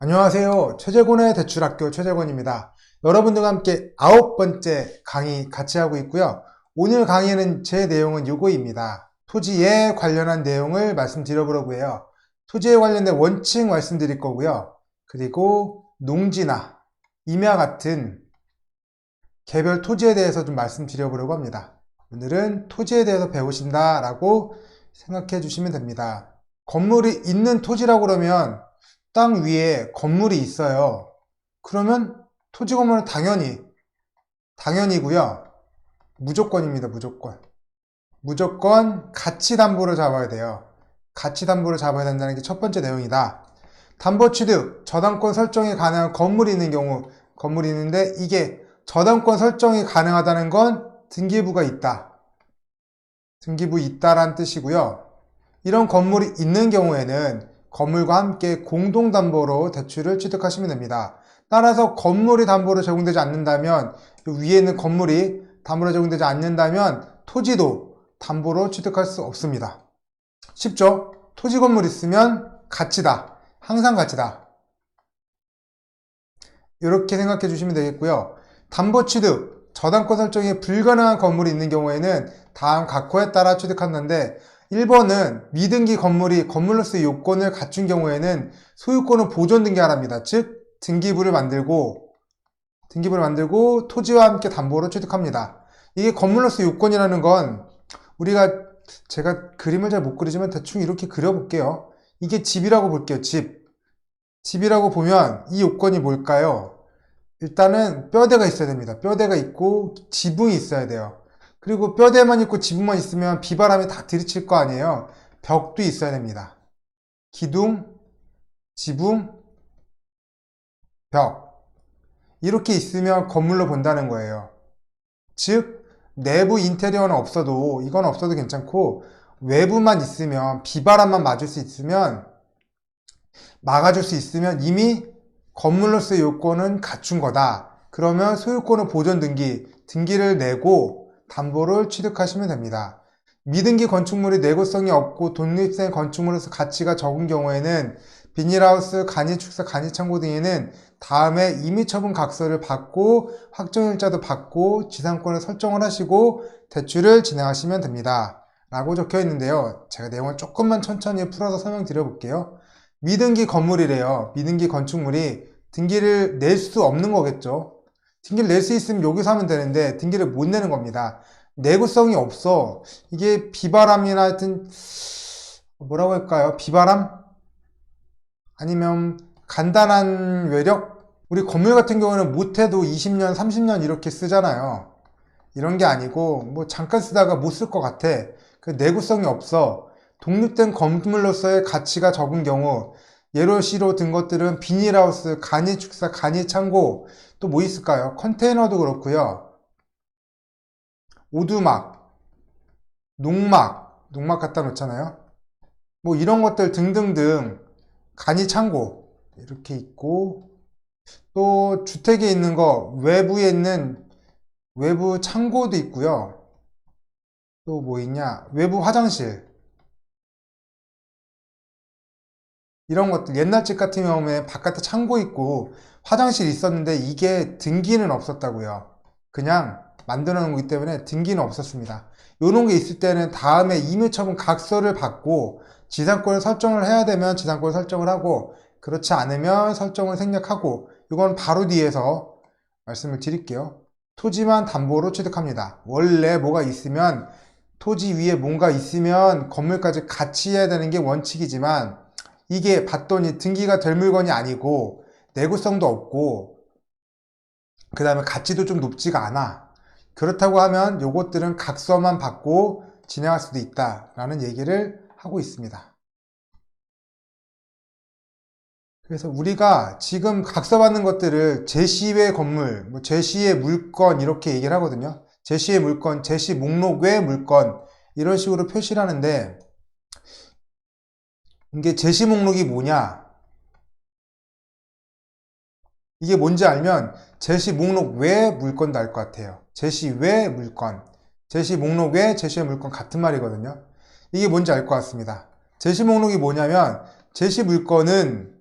안녕하세요. 최재권의 대출학교 최재권입니다. 여러분들과 함께 9번째 강의 같이 하고 있고요. 오늘 강의는 제 내용은 요거입니다. 토지에 관련한 내용을 말씀드려보려고 해요. 토지에 관련된 원칙 말씀드릴 거고요. 그리고 농지나 임야 같은 개별 토지에 대해서 좀 말씀드려보려고 합니다. 오늘은 토지에 대해서 배우신다라고 생각해 주시면 됩니다. 건물이 있는 토지라고 그러면 땅 위에 건물이 있어요. 그러면 토지 건물은 당연히고요. 무조건입니다. 무조건 가치 담보를 잡아야 돼요. 가치 담보를 잡아야 된다는 게 첫 번째 내용이다. 담보 취득, 저당권 설정이 가능한 건물이 있는 경우, 건물이 있는데 이게 저당권 설정이 가능하다는 건 등기부가 있다. 등기부 있다라는 뜻이고요. 이런 건물이 있는 경우에는 건물과 함께 공동담보로 대출을 취득하시면 됩니다. 따라서 건물이 담보로 제공되지 않는다면, 위에 있는 건물이 담보로 제공되지 않는다면 토지도 담보로 취득할 수 없습니다. 쉽죠? 토지 건물 있으면 가치다. 항상 가치다. 이렇게 생각해 주시면 되겠고요. 담보 취득, 저당권 설정이 불가능한 건물이 있는 경우에는 다음 각호에 따라 취득하는데 1번은 미등기 건물이 건물로서의 요건을 갖춘 경우에는 소유권을 보존 등기하랍니다. 즉 등기부를 만들고 토지와 함께 담보로 취득합니다. 이게 건물로서의 요건이라는 건 제가 그림을 잘 못 그리지만 대충 이렇게 그려볼게요. 이게 집이라고 볼게요. 집이라고 보면 이 요건이 뭘까요? 일단은 뼈대가 있어야 됩니다. 뼈대가 있고 지붕이 있어야 돼요. 그리고 뼈대만 있고 지붕만 있으면 비바람이 다 들이칠 거 아니에요. 벽도 있어야 됩니다. 기둥, 지붕, 벽. 이렇게 있으면 건물로 본다는 거예요. 즉 내부 인테리어는 없어도 이건 없어도 괜찮고 외부만 있으면 비바람만 막아줄 수 있으면 이미 건물로서의 요건은 갖춘 거다. 그러면 소유권의 보존 등기를 내고 담보를 취득하시면 됩니다. 미등기 건축물이 내구성이 없고 독립된 건축물로서 가치가 적은 경우에는 비닐하우스, 간이축사, 간이창고 등에는 다음에 임의처분 각서를 받고 확정일자도 받고 지상권을 설정을 하시고 대출을 진행하시면 됩니다. 라고 적혀 있는데요. 제가 내용을 조금만 천천히 풀어서 설명드려 볼게요. 미등기 건물이래요. 미등기 건축물이 등기를 낼 수 없는 거겠죠. 등기를 낼 수 있으면 여기서 하면 되는데 등기를 못 내는 겁니다. 내구성이 없어. 이게 비바람이나 하여튼 뭐라고 할까요? 비바람? 아니면 간단한 외력? 우리 건물 같은 경우는 못해도 20년, 30년 이렇게 쓰잖아요. 이런 게 아니고 뭐 잠깐 쓰다가 못 쓸 것 같아. 그 내구성이 없어. 독립된 건물로서의 가치가 적은 경우 예로시로 든 것들은 비닐하우스, 간이축사, 간이창고 또 뭐 있을까요? 컨테이너도 그렇고요. 오두막, 농막 갖다 놓잖아요. 뭐 이런 것들 등등등 간이창고 이렇게 있고 또 주택에 있는 거 외부에 있는 외부 창고도 있고요. 또 뭐 있냐? 외부 화장실 이런 것들 옛날 집 같은 경우에 바깥에 창고 있고 화장실 있었는데 이게 등기는 없었다고요. 그냥 만들어 놓은 거기 때문에 등기는 없었습니다. 요런 게 있을 때는 다음에 임의처분 각서를 받고 지상권을 설정을 해야 되면 지상권을 설정을 하고 그렇지 않으면 설정을 생략하고 이건 바로 뒤에서 말씀을 드릴게요. 토지만 담보로 취득합니다. 원래 뭐가 있으면 토지 위에 뭔가 있으면 건물까지 같이 해야 되는 게 원칙이지만 이게 봤더니 등기가 될 물건이 아니고 내구성도 없고 그 다음에 가치도 좀 높지가 않아. 그렇다고 하면 요것들은 각서만 받고 진행할 수도 있다라는 얘기를 하고 있습니다. 그래서 우리가 지금 각서받는 것들을 제시외 건물, 뭐 제시의 물건 이렇게 얘기를 하거든요. 제시의 물건, 제시 목록 외 물건 이런 식으로 표시를 하는데 이게 제시 목록이 뭐냐? 이게 뭔지 알면 제시 목록 외 물건도 알 것 같아요. 제시 외 물건, 제시 목록 외 제시의 물건 같은 말이거든요. 이게 뭔지 알 것 같습니다. 제시 목록이 뭐냐면 제시 물건은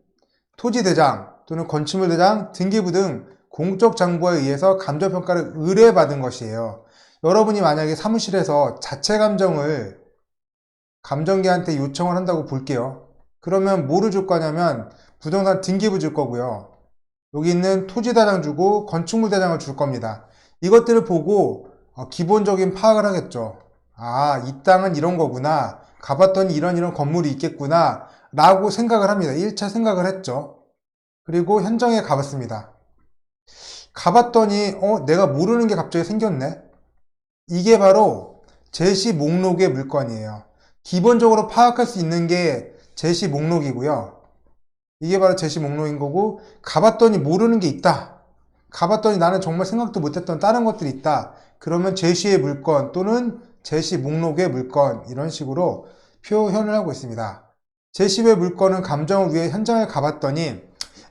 토지대장 또는 건축물대장, 등기부 등 공적 장부에 의해서 감정평가를 의뢰받은 것이에요. 여러분이 만약에 사무실에서 자체 감정을 감정기한테 요청을 한다고 볼게요. 그러면 뭐를 줄 거냐면 부동산 등기부 줄 거고요. 여기 있는 토지대장 주고 건축물대장을 줄 겁니다. 이것들을 보고 기본적인 파악을 하겠죠. 아, 이 땅은 이런 거구나. 가봤더니 이런 건물이 있겠구나. 라고 생각을 합니다. 1차 생각을 했죠. 그리고 현장에 가봤습니다. 가봤더니 내가 모르는 게 갑자기 생겼네. 이게 바로 제시 목록의 물건이에요. 기본적으로 파악할 수 있는 게 제시 목록이고요. 이게 바로 제시 목록인 거고, 가봤더니 모르는 게 있다. 가봤더니 나는 정말 생각도 못했던 다른 것들이 있다. 그러면 제시의 물건 또는 제시 목록의 물건, 이런 식으로 표현을 하고 있습니다. 제시의 물건은 감정을 위해 현장을 가봤더니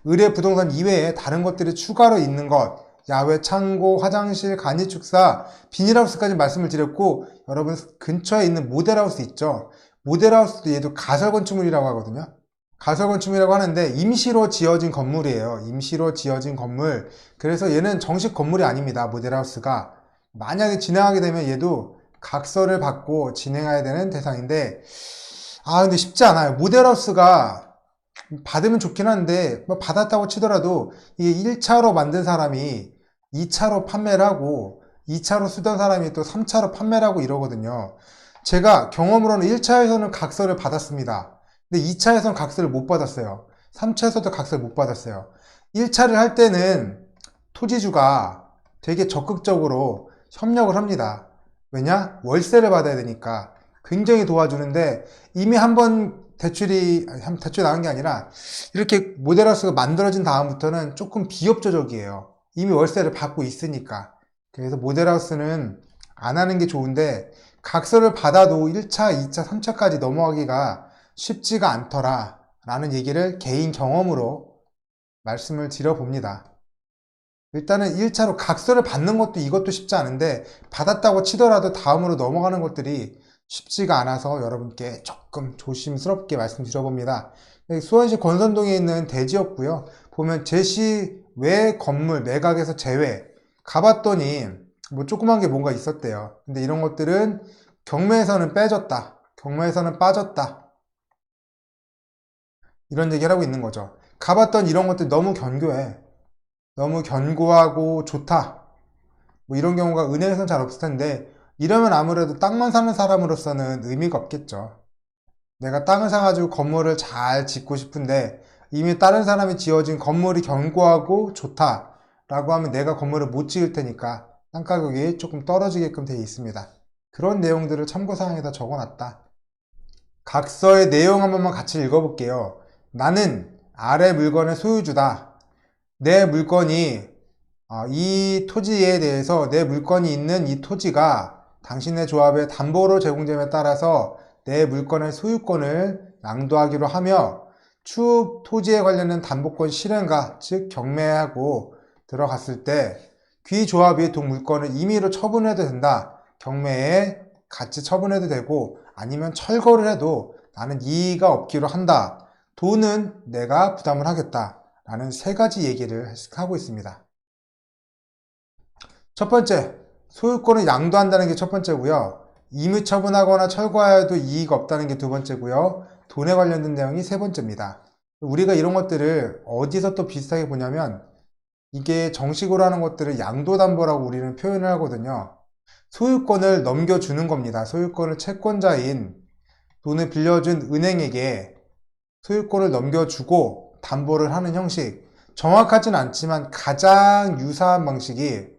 의뢰 부동산 이외에 다른 것들이 추가로 있는 것, 야외 창고, 화장실, 간이축사, 비닐하우스까지 말씀을 드렸고, 여러분 근처에 있는 모델하우스 있죠. 모델하우스도 얘도 가설건축물이라고 하거든요. 가설건축물이라고 하는데 임시로 지어진 건물이에요. 임시로 지어진 건물. 그래서 얘는 정식 건물이 아닙니다. 모델하우스가. 만약에 진행하게 되면 얘도 각서를 받고 진행해야 되는 대상인데, 근데 쉽지 않아요. 모델하우스가 받으면 좋긴 한데, 뭐 받았다고 치더라도 이게 1차로 만든 사람이 2차로 판매를 하고 2차로 쓰던 사람이 또 3차로 판매를 하고 이러거든요. 제가 경험으로는 1차에서는 각서를 받았습니다. 근데 2차에서는 각서를 못 받았어요. 3차에서도 각서를 못 받았어요. 1차를 할 때는 토지주가 되게 적극적으로 협력을 합니다. 왜냐? 월세를 받아야 되니까 굉장히 도와주는데, 이미 한번 대출이 나간 게 아니라 이렇게 모델하우스가 만들어진 다음부터는 조금 비협조적이에요. 이미 월세를 받고 있으니까. 그래서 모델하우스는 안 하는 게 좋은데, 각서를 받아도 1차, 2차, 3차까지 넘어가기가 쉽지가 않더라 라는 얘기를 개인 경험으로 말씀을 드려봅니다. 일단은 1차로 각서를 받는 것도 이것도 쉽지 않은데, 받았다고 치더라도 다음으로 넘어가는 것들이 쉽지가 않아서 여러분께 조금 조심스럽게 말씀드려봅니다. 수원시 권선동에 있는 대지였고요. 보면 제시 외 건물 매각에서 제외 가봤더니 뭐 조그만 게 뭔가 있었대요. 근데 이런 것들은 경매에서는 빼졌다, 경매에서는 빠졌다, 이런 얘기를 하고 있는 거죠. 가봤더니 이런 것들 너무 견고해, 너무 견고하고 좋다, 뭐 이런 경우가 은행에서는 잘 없을 텐데, 이러면 아무래도 땅만 사는 사람으로서는 의미가 없겠죠. 내가 땅을 사가지고 건물을 잘 짓고 싶은데 이미 다른 사람이 지어진 건물이 견고하고 좋다 라고 하면 내가 건물을 못 지을 테니까 땅가격이 조금 떨어지게끔 되어 있습니다. 그런 내용들을 참고사항에다 적어놨다. 각서의 내용 한 번만 같이 읽어볼게요. 나는 아래 물건의 소유주다. 내 물건이 이 토지에 대해서 내 물건이 있는 이 토지가 당신의 조합에 담보로 제공됨에 따라서 내 물건의 소유권을 양도하기로 하며, 추후 토지에 관련된 담보권 실행가, 즉 경매하고 들어갔을 때 귀 조합이 동물권을 임의로 처분해도 된다. 경매에 같이 처분해도 되고 아니면 철거를 해도 나는 이의가 없기로 한다. 돈은 내가 부담을 하겠다. 라는 세 가지 얘기를 하고 있습니다. 첫 번째, 소유권을 양도한다는 게 첫 번째고요. 임의 처분하거나 철거해도 이의가 없다는 게 두 번째고요. 돈에 관련된 내용이 세 번째입니다. 우리가 이런 것들을 어디서 또 비슷하게 보냐면, 이게 정식으로 하는 것들을 양도담보라고 우리는 표현을 하거든요. 소유권을 넘겨주는 겁니다. 소유권을 채권자인 돈을 빌려준 은행에게 소유권을 넘겨주고 담보를 하는 형식. 정확하진 않지만 가장 유사한 방식이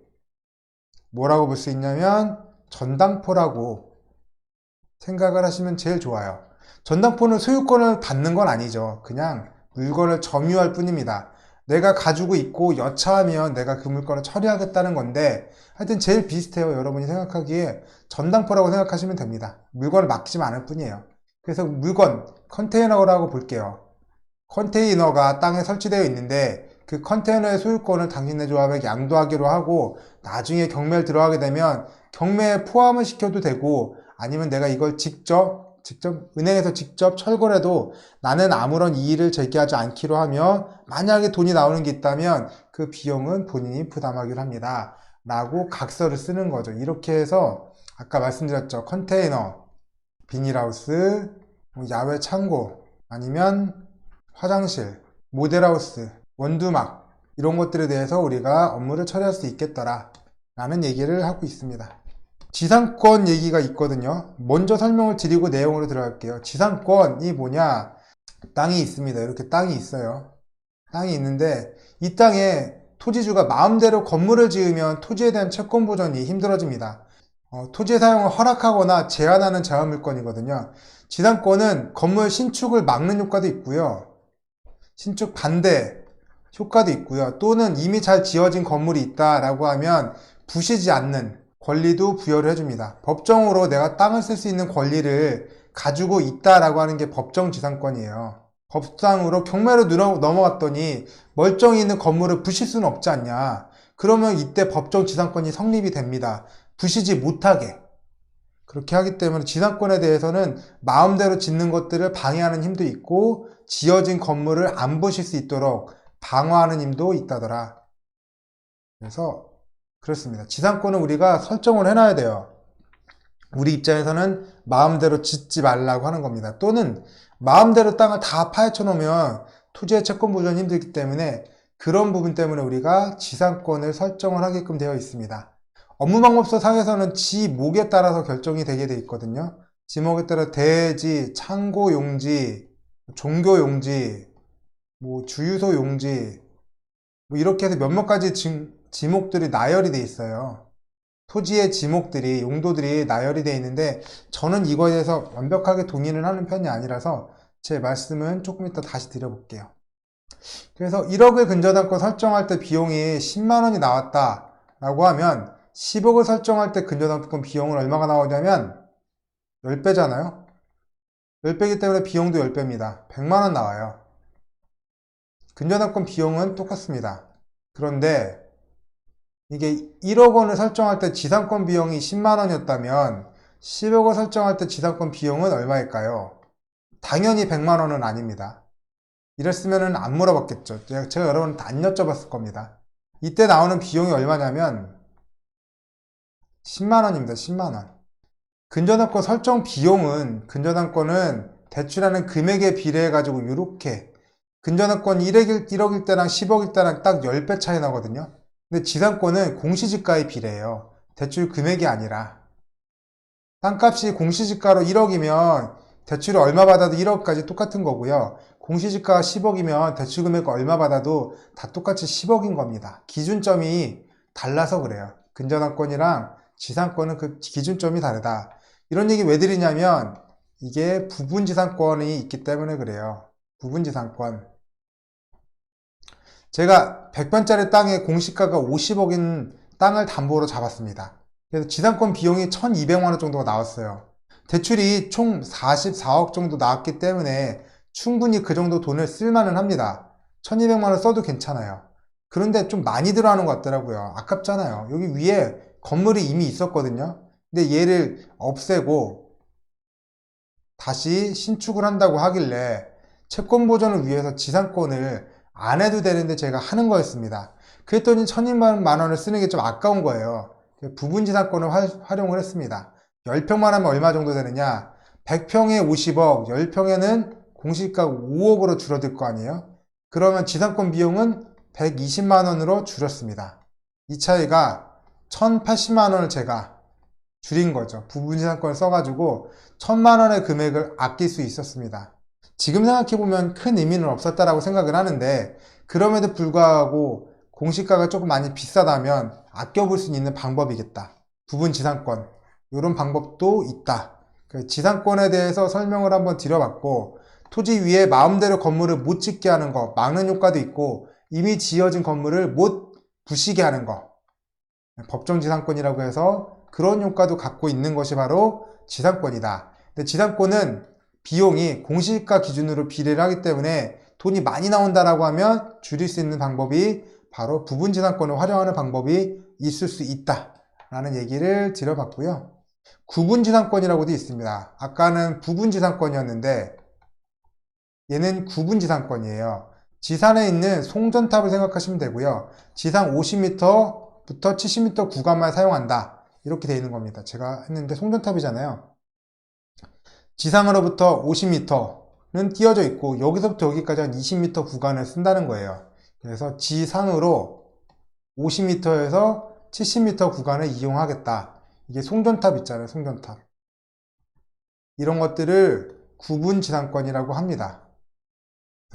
뭐라고 볼 수 있냐면 전당포라고 생각을 하시면 제일 좋아요. 전당포는 소유권을 받는 건 아니죠. 그냥 물건을 점유할 뿐입니다. 내가 가지고 있고 여차하면 내가 그 물건을 처리하겠다는 건데, 하여튼 제일 비슷해요. 여러분이 생각하기에 전당포라고 생각하시면 됩니다. 물건을 맡기지만 않을 뿐이에요. 그래서 물건, 컨테이너라고 볼게요. 컨테이너가 땅에 설치되어 있는데 그 컨테이너의 소유권을 당신네 조합에 양도하기로 하고, 나중에 경매를 들어가게 되면 경매에 포함을 시켜도 되고, 아니면 내가 이걸 직접 직접 은행에서 직접 철거를 해도 나는 아무런 이의를 제기하지 않기로 하며 만약에 돈이 나오는 게 있다면 그 비용은 본인이 부담하기로 합니다. 라고 각서를 쓰는 거죠. 이렇게 해서 아까 말씀드렸죠. 컨테이너, 비닐하우스, 야외 창고, 아니면 화장실, 모델하우스, 원두막 이런 것들에 대해서 우리가 업무를 처리할 수 있겠더라 라는 얘기를 하고 있습니다. 지상권 얘기가 있거든요. 먼저 설명을 드리고 내용으로 들어갈게요. 지상권이 뭐냐? 땅이 있습니다. 이렇게 땅이 있어요. 땅이 있는데 이 땅에 토지주가 마음대로 건물을 지으면 토지에 대한 채권 보전이 힘들어집니다. 토지의 사용을 허락하거나 제한하는 제한물권이거든요. 지상권은 건물 신축을 막는 효과도 있고요. 신축 반대 효과도 있고요. 또는 이미 잘 지어진 건물이 있다라고 하면 부시지 않는 권리도 부여를 해줍니다. 법정으로 내가 땅을 쓸 수 있는 권리를 가지고 있다라고 하는 게 법정 지상권이에요. 법상으로 경매로 넘어갔더니 멀쩡히 있는 건물을 부실 수는 없지 않냐. 그러면 이때 법정 지상권이 성립이 됩니다. 부시지 못하게. 그렇게 하기 때문에 지상권에 대해서는 마음대로 짓는 것들을 방해하는 힘도 있고 지어진 건물을 안 부실 수 있도록 방어하는 힘도 있다더라. 그래서 그렇습니다. 지상권은 우리가 설정을 해놔야 돼요. 우리 입장에서는 마음대로 짓지 말라고 하는 겁니다. 또는 마음대로 땅을 다 파헤쳐 놓으면 토지의 채권 보존이 힘들기 때문에 그런 부분 때문에 우리가 지상권을 설정을 하게끔 되어 있습니다. 업무방법서 상에서는 지목에 따라서 결정이 되게 돼 있거든요. 지목에 따라 대지, 창고 용지, 종교 용지, 주유소 용지, 이렇게 해서 몇몇 가지 지목들이 나열이 돼 있어요. 토지의 지목들이, 용도들이 나열이 돼 있는데 저는 이거에 대해서 완벽하게 동의를 하는 편이 아니라서 제 말씀은 조금 이따 다시 드려볼게요. 그래서 1억을 근저당권 설정할 때 비용이 10만 원이 나왔다 라고 하면 10억을 설정할 때 근저당권 비용은 얼마가 나오냐면 10배잖아요. 10배이기 때문에 비용도 10배입니다. 100만 원 나와요. 근저당권 비용은 똑같습니다. 그런데 이게 1억 원을 설정할 때 지상권 비용이 10만 원이었다면 10억을 설정할 때 지상권 비용은 얼마일까요? 당연히 100만 원은 아닙니다. 이랬으면 안 물어봤겠죠. 제가 여러분한테 안 여쭤봤을 겁니다. 이때 나오는 비용이 얼마냐면 10만 원입니다. 10만 원. 근저당권 설정 비용은 근저당권은 대출하는 금액에 비례해 가지고 이렇게 근저당권 1억일 때랑 10억일 때랑 딱 10배 차이 나거든요. 근데 지상권은 공시지가에 비례해요. 대출 금액이 아니라. 땅값이 공시지가로 1억이면 대출이 얼마 받아도 1억까지 똑같은 거고요. 공시지가가 10억이면 대출 금액 얼마 받아도 다 똑같이 10억인 겁니다. 기준점이 달라서 그래요. 근저당권이랑 지상권은 그 기준점이 다르다. 이런 얘기 왜 드리냐면 이게 부분지상권이 있기 때문에 그래요. 부분지상권. 제가 100평짜리 땅에 공시가가 50억인 땅을 담보로 잡았습니다. 그래서 지상권 비용이 1200만 원 정도가 나왔어요. 대출이 총 44억 정도 나왔기 때문에 충분히 그 정도 돈을 쓸만은 합니다. 1200만 원 써도 괜찮아요. 그런데 좀 많이 들어가는 것 같더라고요. 아깝잖아요. 여기 위에 건물이 이미 있었거든요. 근데 얘를 없애고 다시 신축을 한다고 하길래 채권 보전을 위해서 지상권을 안 해도 되는데 제가 하는 거였습니다. 그랬더니 1200만 원을 쓰는 게 좀 아까운 거예요. 부분 지상권을 활용을 했습니다. 10평만 하면 얼마 정도 되느냐? 100평에 50억, 10평에는 공시가 5억으로 줄어들 거 아니에요? 그러면 지상권 비용은 120만 원으로 줄였습니다. 이 차이가 1080만 원을 제가 줄인 거죠. 부분 지상권을 써가지고 1000만 원의 금액을 아낄 수 있었습니다. 지금 생각해보면 큰 의미는 없었다라고 생각을 하는데 그럼에도 불구하고 공시가가 조금 많이 비싸다면 아껴볼 수 있는 방법이겠다. 부분 지상권 이런 방법도 있다. 지상권에 대해서 설명을 한번 드려봤고 토지 위에 마음대로 건물을 못 짓게 하는 거 막는 효과도 있고 이미 지어진 건물을 못 부시게 하는 거 법정 지상권이라고 해서 그런 효과도 갖고 있는 것이 바로 지상권이다. 근데 지상권은 비용이 공시지가 기준으로 비례를 하기 때문에 돈이 많이 나온다라고 하면 줄일 수 있는 방법이 바로 부분 지상권을 활용하는 방법이 있을 수 있다 라는 얘기를 드려봤고요. 구분지상권이라고도 있습니다. 아까는 부분지상권이었는데 얘는 구분지상권이에요. 지산에 있는 송전탑을 생각하시면 되고요. 지상 50m부터 70m 구간만 사용한다. 이렇게 되어 있는 겁니다. 제가 했는데 송전탑이잖아요. 지상으로부터 50m는 띄어져 있고 여기서부터 여기까지 한 20m 구간을 쓴다는 거예요. 그래서 지상으로 50m에서 70m 구간을 이용하겠다. 이게 송전탑 있잖아요. 송전탑. 이런 것들을 구분지상권이라고 합니다.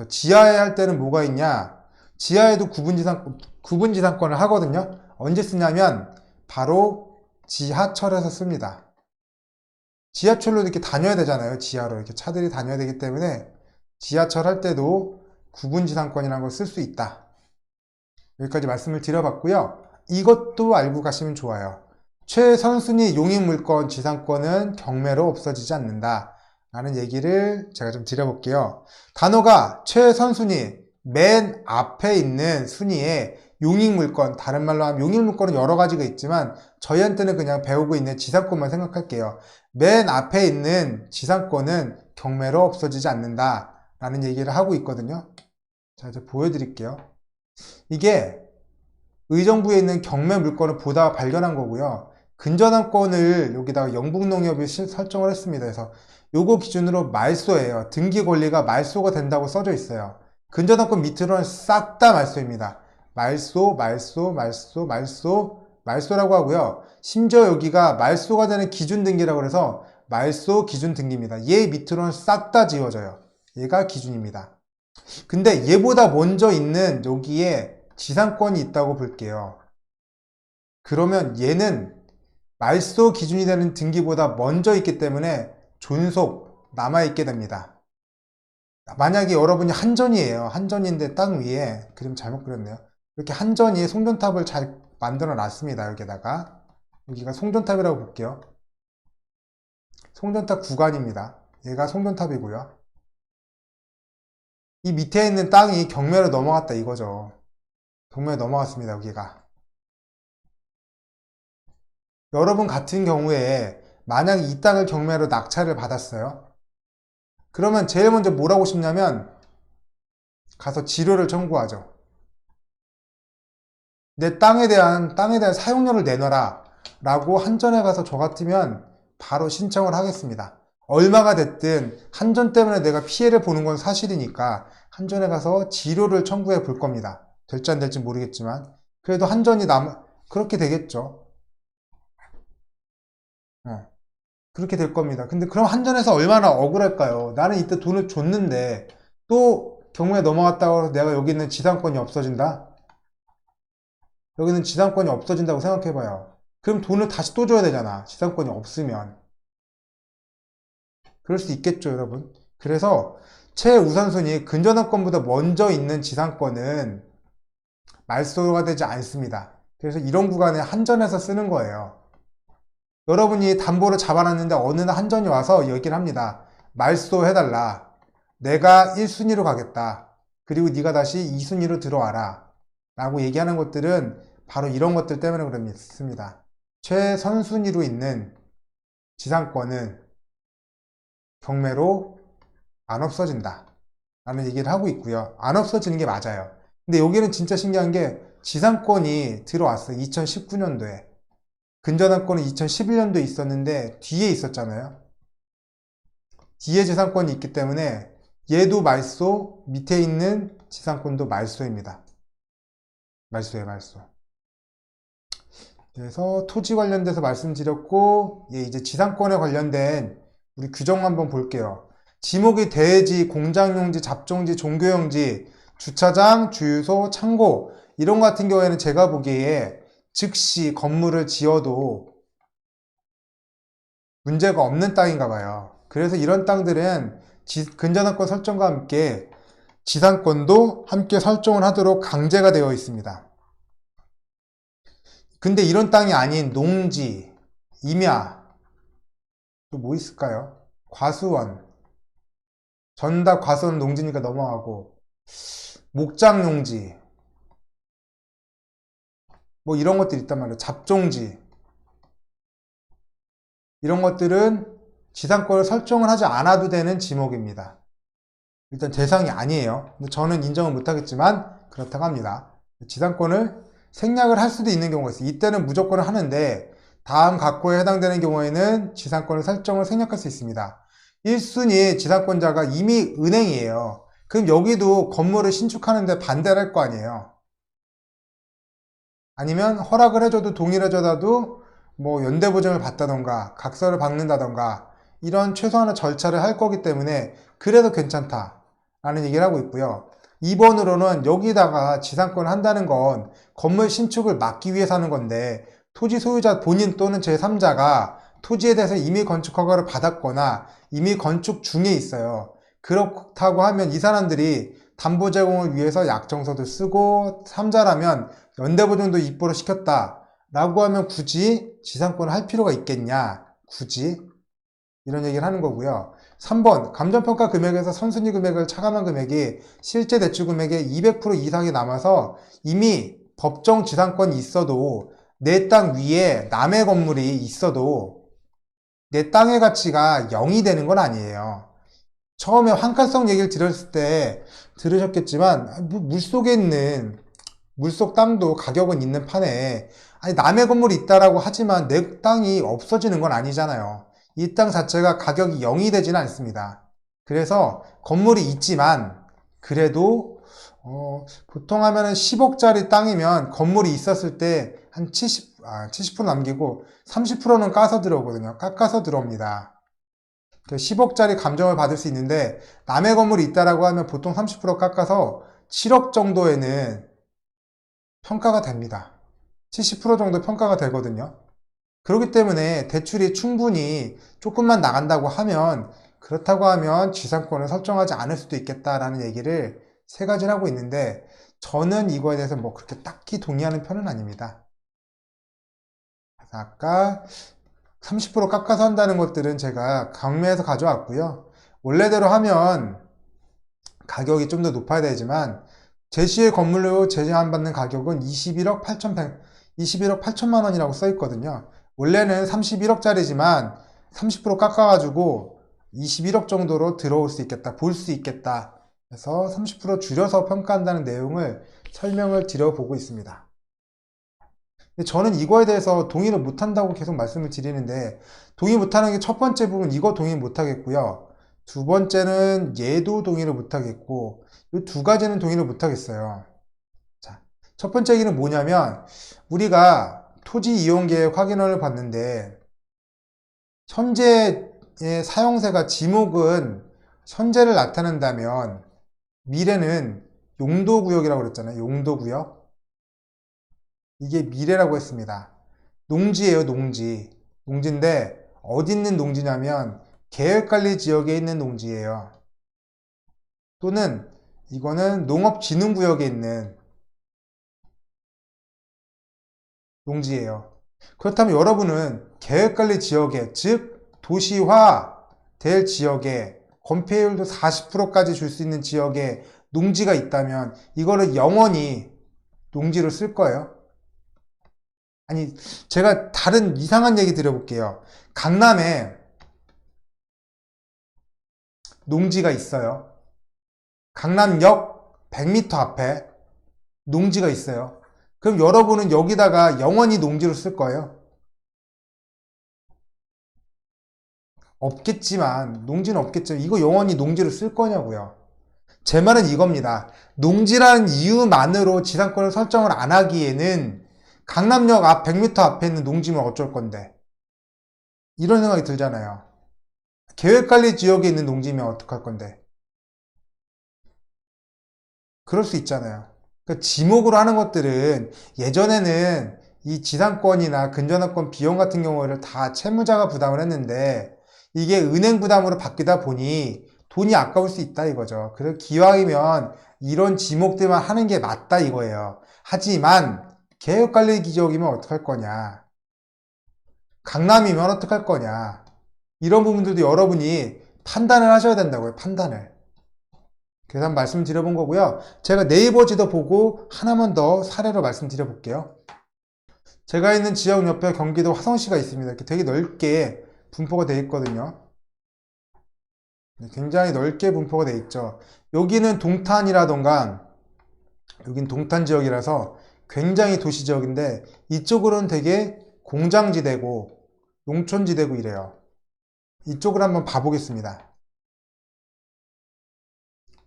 지하에 할 때는 뭐가 있냐? 지하에도 구분지상권을 하거든요. 언제 쓰냐면 바로 지하철에서 씁니다. 지하철로 이렇게 다녀야 되잖아요. 지하로 이렇게 차들이 다녀야 되기 때문에 지하철 할 때도 구분지상권이라는 걸 쓸 수 있다. 여기까지 말씀을 드려봤고요. 이것도 알고 가시면 좋아요. 최선순위 용익물권 지상권은 경매로 없어지지 않는다. 라는 얘기를 제가 좀 드려볼게요. 단어가 최선순위, 맨 앞에 있는 순위에 용익물권, 다른 말로 하면 용익물권은 여러 가지가 있지만 저희한테는 그냥 배우고 있는 지상권만 생각할게요. 맨 앞에 있는 지상권은 경매로 없어지지 않는다. 라는 얘기를 하고 있거든요. 자, 이제 보여드릴게요. 이게 의정부에 있는 경매 물건을 보다가 발견한 거고요. 근저당권을 여기다가 영북농협이 설정을 했습니다. 그래서 요거 기준으로 말소예요. 등기 권리가 말소가 된다고 써져 있어요. 근저당권 밑으로는 싹 다 말소입니다. 말소, 말소, 말소, 말소, 말소라고 하고요. 심지어 여기가 말소가 되는 기준 등기라고 해서 말소 기준 등기입니다. 얘 밑으로는 싹 다 지워져요. 얘가 기준입니다. 근데 얘보다 먼저 있는 여기에 지상권이 있다고 볼게요. 그러면 얘는 말소 기준이 되는 등기보다 먼저 있기 때문에 존속 남아있게 됩니다. 만약에 여러분이 한전이에요. 한전인데 땅 위에 그림 잘못 그렸네요. 이렇게 한전이 송전탑을 잘 만들어 놨습니다. 여기다가 여기가 송전탑이라고 볼게요. 송전탑 구간입니다. 얘가 송전탑이고요. 이 밑에 있는 땅이 경매로 넘어갔다 이거죠. 경매로 넘어갔습니다. 여기가. 여러분 같은 경우에 만약 이 땅을 경매로 낙찰을 받았어요. 그러면 제일 먼저 뭘 하고 싶냐면 가서 지료를 청구하죠. 내 땅에 대한 사용료를 내놔라 라고 한전에 가서 저 같으면 바로 신청을 하겠습니다. 얼마가 됐든 한전 때문에 내가 피해를 보는 건 사실이니까 한전에 가서 지료를 청구해 볼 겁니다. 될지 안 될지 모르겠지만 그래도 한전이 그렇게 되겠죠. 그렇게 될 겁니다. 근데 그럼 한전에서 얼마나 억울할까요? 나는 이때 돈을 줬는데 또 경매에 넘어갔다고 해서 내가 여기 있는 지상권이 없어진다? 여기는 지상권이 없어진다고 생각해봐요. 그럼 돈을 다시 또 줘야 되잖아. 지상권이 없으면. 그럴 수 있겠죠, 여러분. 그래서 최우선순위 근저당권보다 먼저 있는 지상권은 말소가 되지 않습니다. 그래서 이런 구간에 한전에서 쓰는 거예요. 여러분이 담보를 잡아놨는데 어느 날 한전이 와서 얘기를 합니다. 말소해달라. 내가 1순위로 가겠다. 그리고 네가 다시 2순위로 들어와라. 라고 얘기하는 것들은 바로 이런 것들 때문에 그렇습니다. 최선순위로 있는 지상권은 경매로 안 없어진다. 라는 얘기를 하고 있고요. 안 없어지는 게 맞아요. 근데 여기는 진짜 신기한 게 지상권이 들어왔어요. 2019년도에. 근저당권은 2011년도에 있었는데 뒤에 있었잖아요. 뒤에 지상권이 있기 때문에 얘도 말소, 밑에 있는 지상권도 말소입니다. 말소예요, 말소. 그래서 토지 관련돼서 말씀드렸고, 이제 지상권에 관련된 우리 규정 한번 볼게요. 지목이 대지, 공장용지, 잡종지, 종교용지, 주차장, 주유소, 창고 이런 거 같은 경우에는 제가 보기에 즉시 건물을 지어도 문제가 없는 땅인가 봐요. 그래서 이런 땅들은 근저당권 설정과 함께 지상권도 함께 설정을 하도록 강제가 되어 있습니다. 근데 이런 땅이 아닌 농지, 임야, 또 뭐 있을까요? 과수원, 전다 과수원 농지니까 넘어가고 목장용지, 뭐 이런 것들이 있단 말이에요. 잡종지. 이런 것들은 지상권을 설정을 하지 않아도 되는 지목입니다. 일단 대상이 아니에요. 저는 인정을 못하겠지만 그렇다고 합니다. 지상권을 생략을 할 수도 있는 경우가 있어요. 이때는 무조건 하는데 다음 각호에 해당되는 경우에는 지상권을 설정을 생략할 수 있습니다. 1순위 지상권자가 이미 은행이에요. 그럼 여기도 건물을 신축하는데 반대를 할 거 아니에요. 아니면 허락을 해줘도 동의를 해줘도 뭐 연대보증을 받다던가 각서를 박는다던가 이런 최소한의 절차를 할 거기 때문에 그래도 괜찮다라는 얘기를 하고 있고요. 2번으로는 여기다가 지상권을 한다는 건 건물 신축을 막기 위해서 하는 건데 토지 소유자 본인 또는 제3자가 토지에 대해서 이미 건축 허가를 받았거나 이미 건축 중에 있어요. 그렇다고 하면 이 사람들이 담보 제공을 위해서 약정서도 쓰고 3자라면 연대보증도 입보를 시켰다 라고 하면 굳이 지상권을 할 필요가 있겠냐, 굳이 이런 얘기를 하는 거고요. 3번 감정평가 금액에서 선순위 금액을 차감한 금액이 실제 대출 금액의 200% 이상이 남아서 이미 법정 지상권이 있어도 내 땅 위에 남의 건물이 있어도 내 땅의 가치가 0이 되는 건 아니에요. 처음에 환가성 얘기를 들었을 때 들으셨겠지만 물속에 있는 물속 땅도 가격은 있는 판에 아니 남의 건물이 있다라고 하지만 내 땅이 없어지는 건 아니잖아요. 이 땅 자체가 가격이 0이 되지는 않습니다. 그래서 건물이 있지만 그래도 보통 하면은 10억짜리 땅이면 건물이 있었을 때 한 70% 남기고 30%는 까서 들어오거든요. 깎아서 들어옵니다. 10억짜리 감정을 받을 수 있는데 남의 건물이 있다라고 하면 보통 30% 깎아서 7억 정도에는 평가가 됩니다. 70% 정도 평가가 되거든요. 그렇기 때문에 대출이 충분히 조금만 나간다고 하면 그렇다고 하면 지상권을 설정하지 않을 수도 있겠다라는 얘기를 세 가지를 하고 있는데 저는 이거에 대해서 뭐 그렇게 딱히 동의하는 편은 아닙니다. 아까 30% 깎아서 한다는 것들은 제가 강매에서 가져왔고요. 원래대로 하면 가격이 좀 더 높아야 되지만 제시의 건물로 제한받는 가격은 21억 8천만 원이라고 써 있거든요. 원래는 31억짜리지만 30% 깎아가지고 21억 정도로 들어올 수 있겠다, 볼 수 있겠다. 그래서 30% 줄여서 평가한다는 내용을 설명을 드려보고 있습니다. 근데 저는 이거에 대해서 동의를 못한다고 계속 말씀을 드리는데 동의 못하는 게 첫 번째 부분 이거 동의 못하겠고요. 두 번째는 얘도 동의를 못하겠고 이 두 가지는 동의를 못하겠어요. 자, 첫 번째 얘기는 뭐냐면 우리가 토지 이용 계획 확인원을 봤는데 현재의 사용세가 지목은 현재를 나타낸다면 미래는 용도구역이라고 그랬잖아요. 용도구역. 이게 미래라고 했습니다. 농지예요, 농지. 농지인데 어디 있는 농지냐면 계획관리 지역에 있는 농지예요. 또는 이거는 농업진흥구역에 있는 농지예요. 그렇다면 여러분은 계획관리 지역에, 즉 도시화 될 지역에 건폐율도 40%까지 줄 수 있는 지역에 농지가 있다면 이거를 영원히 농지로 쓸 거예요. 아니, 제가 다른 이상한 얘기 드려볼게요. 강남에 농지가 있어요. 강남역 100m 앞에 농지가 있어요. 그럼 여러분은 여기다가 영원히 농지로 쓸 거예요? 없겠지만, 농지는 없겠지만, 이거 영원히 농지로 쓸 거냐고요. 제 말은 이겁니다. 농지라는 이유만으로 지상권을 설정을 안 하기에는 강남역 앞 100m 앞에 있는 농지면 어쩔 건데. 이런 생각이 들잖아요. 계획관리 지역에 있는 농지면 어떡할 건데. 그럴 수 있잖아요. 그러니까 지목으로 하는 것들은 예전에는 이 지상권이나 근저당권 비용 같은 경우를 다 채무자가 부담을 했는데 이게 은행 부담으로 바뀌다 보니 돈이 아까울 수 있다 이거죠. 그래서 기왕이면 이런 지목들만 하는 게 맞다 이거예요. 하지만 계획관리 지역이면 어떡할 거냐. 강남이면 어떡할 거냐. 이런 부분들도 여러분이 판단을 하셔야 된다고요. 판단을. 그래서 한번 말씀드려본 거고요. 제가 네이버 지도 보고 하나만 더 사례로 말씀드려 볼게요. 제가 있는 지역 옆에 경기도 화성시가 있습니다. 이렇게 되게 넓게 분포가 되어 있거든요. 굉장히 넓게 분포가 되어 있죠. 여기는 동탄이라던가 여긴 동탄 지역이라서 굉장히 도시 지역인데 이쪽으로는 되게 공장지대고 농촌지대고 이래요. 이쪽을 한번 봐보겠습니다.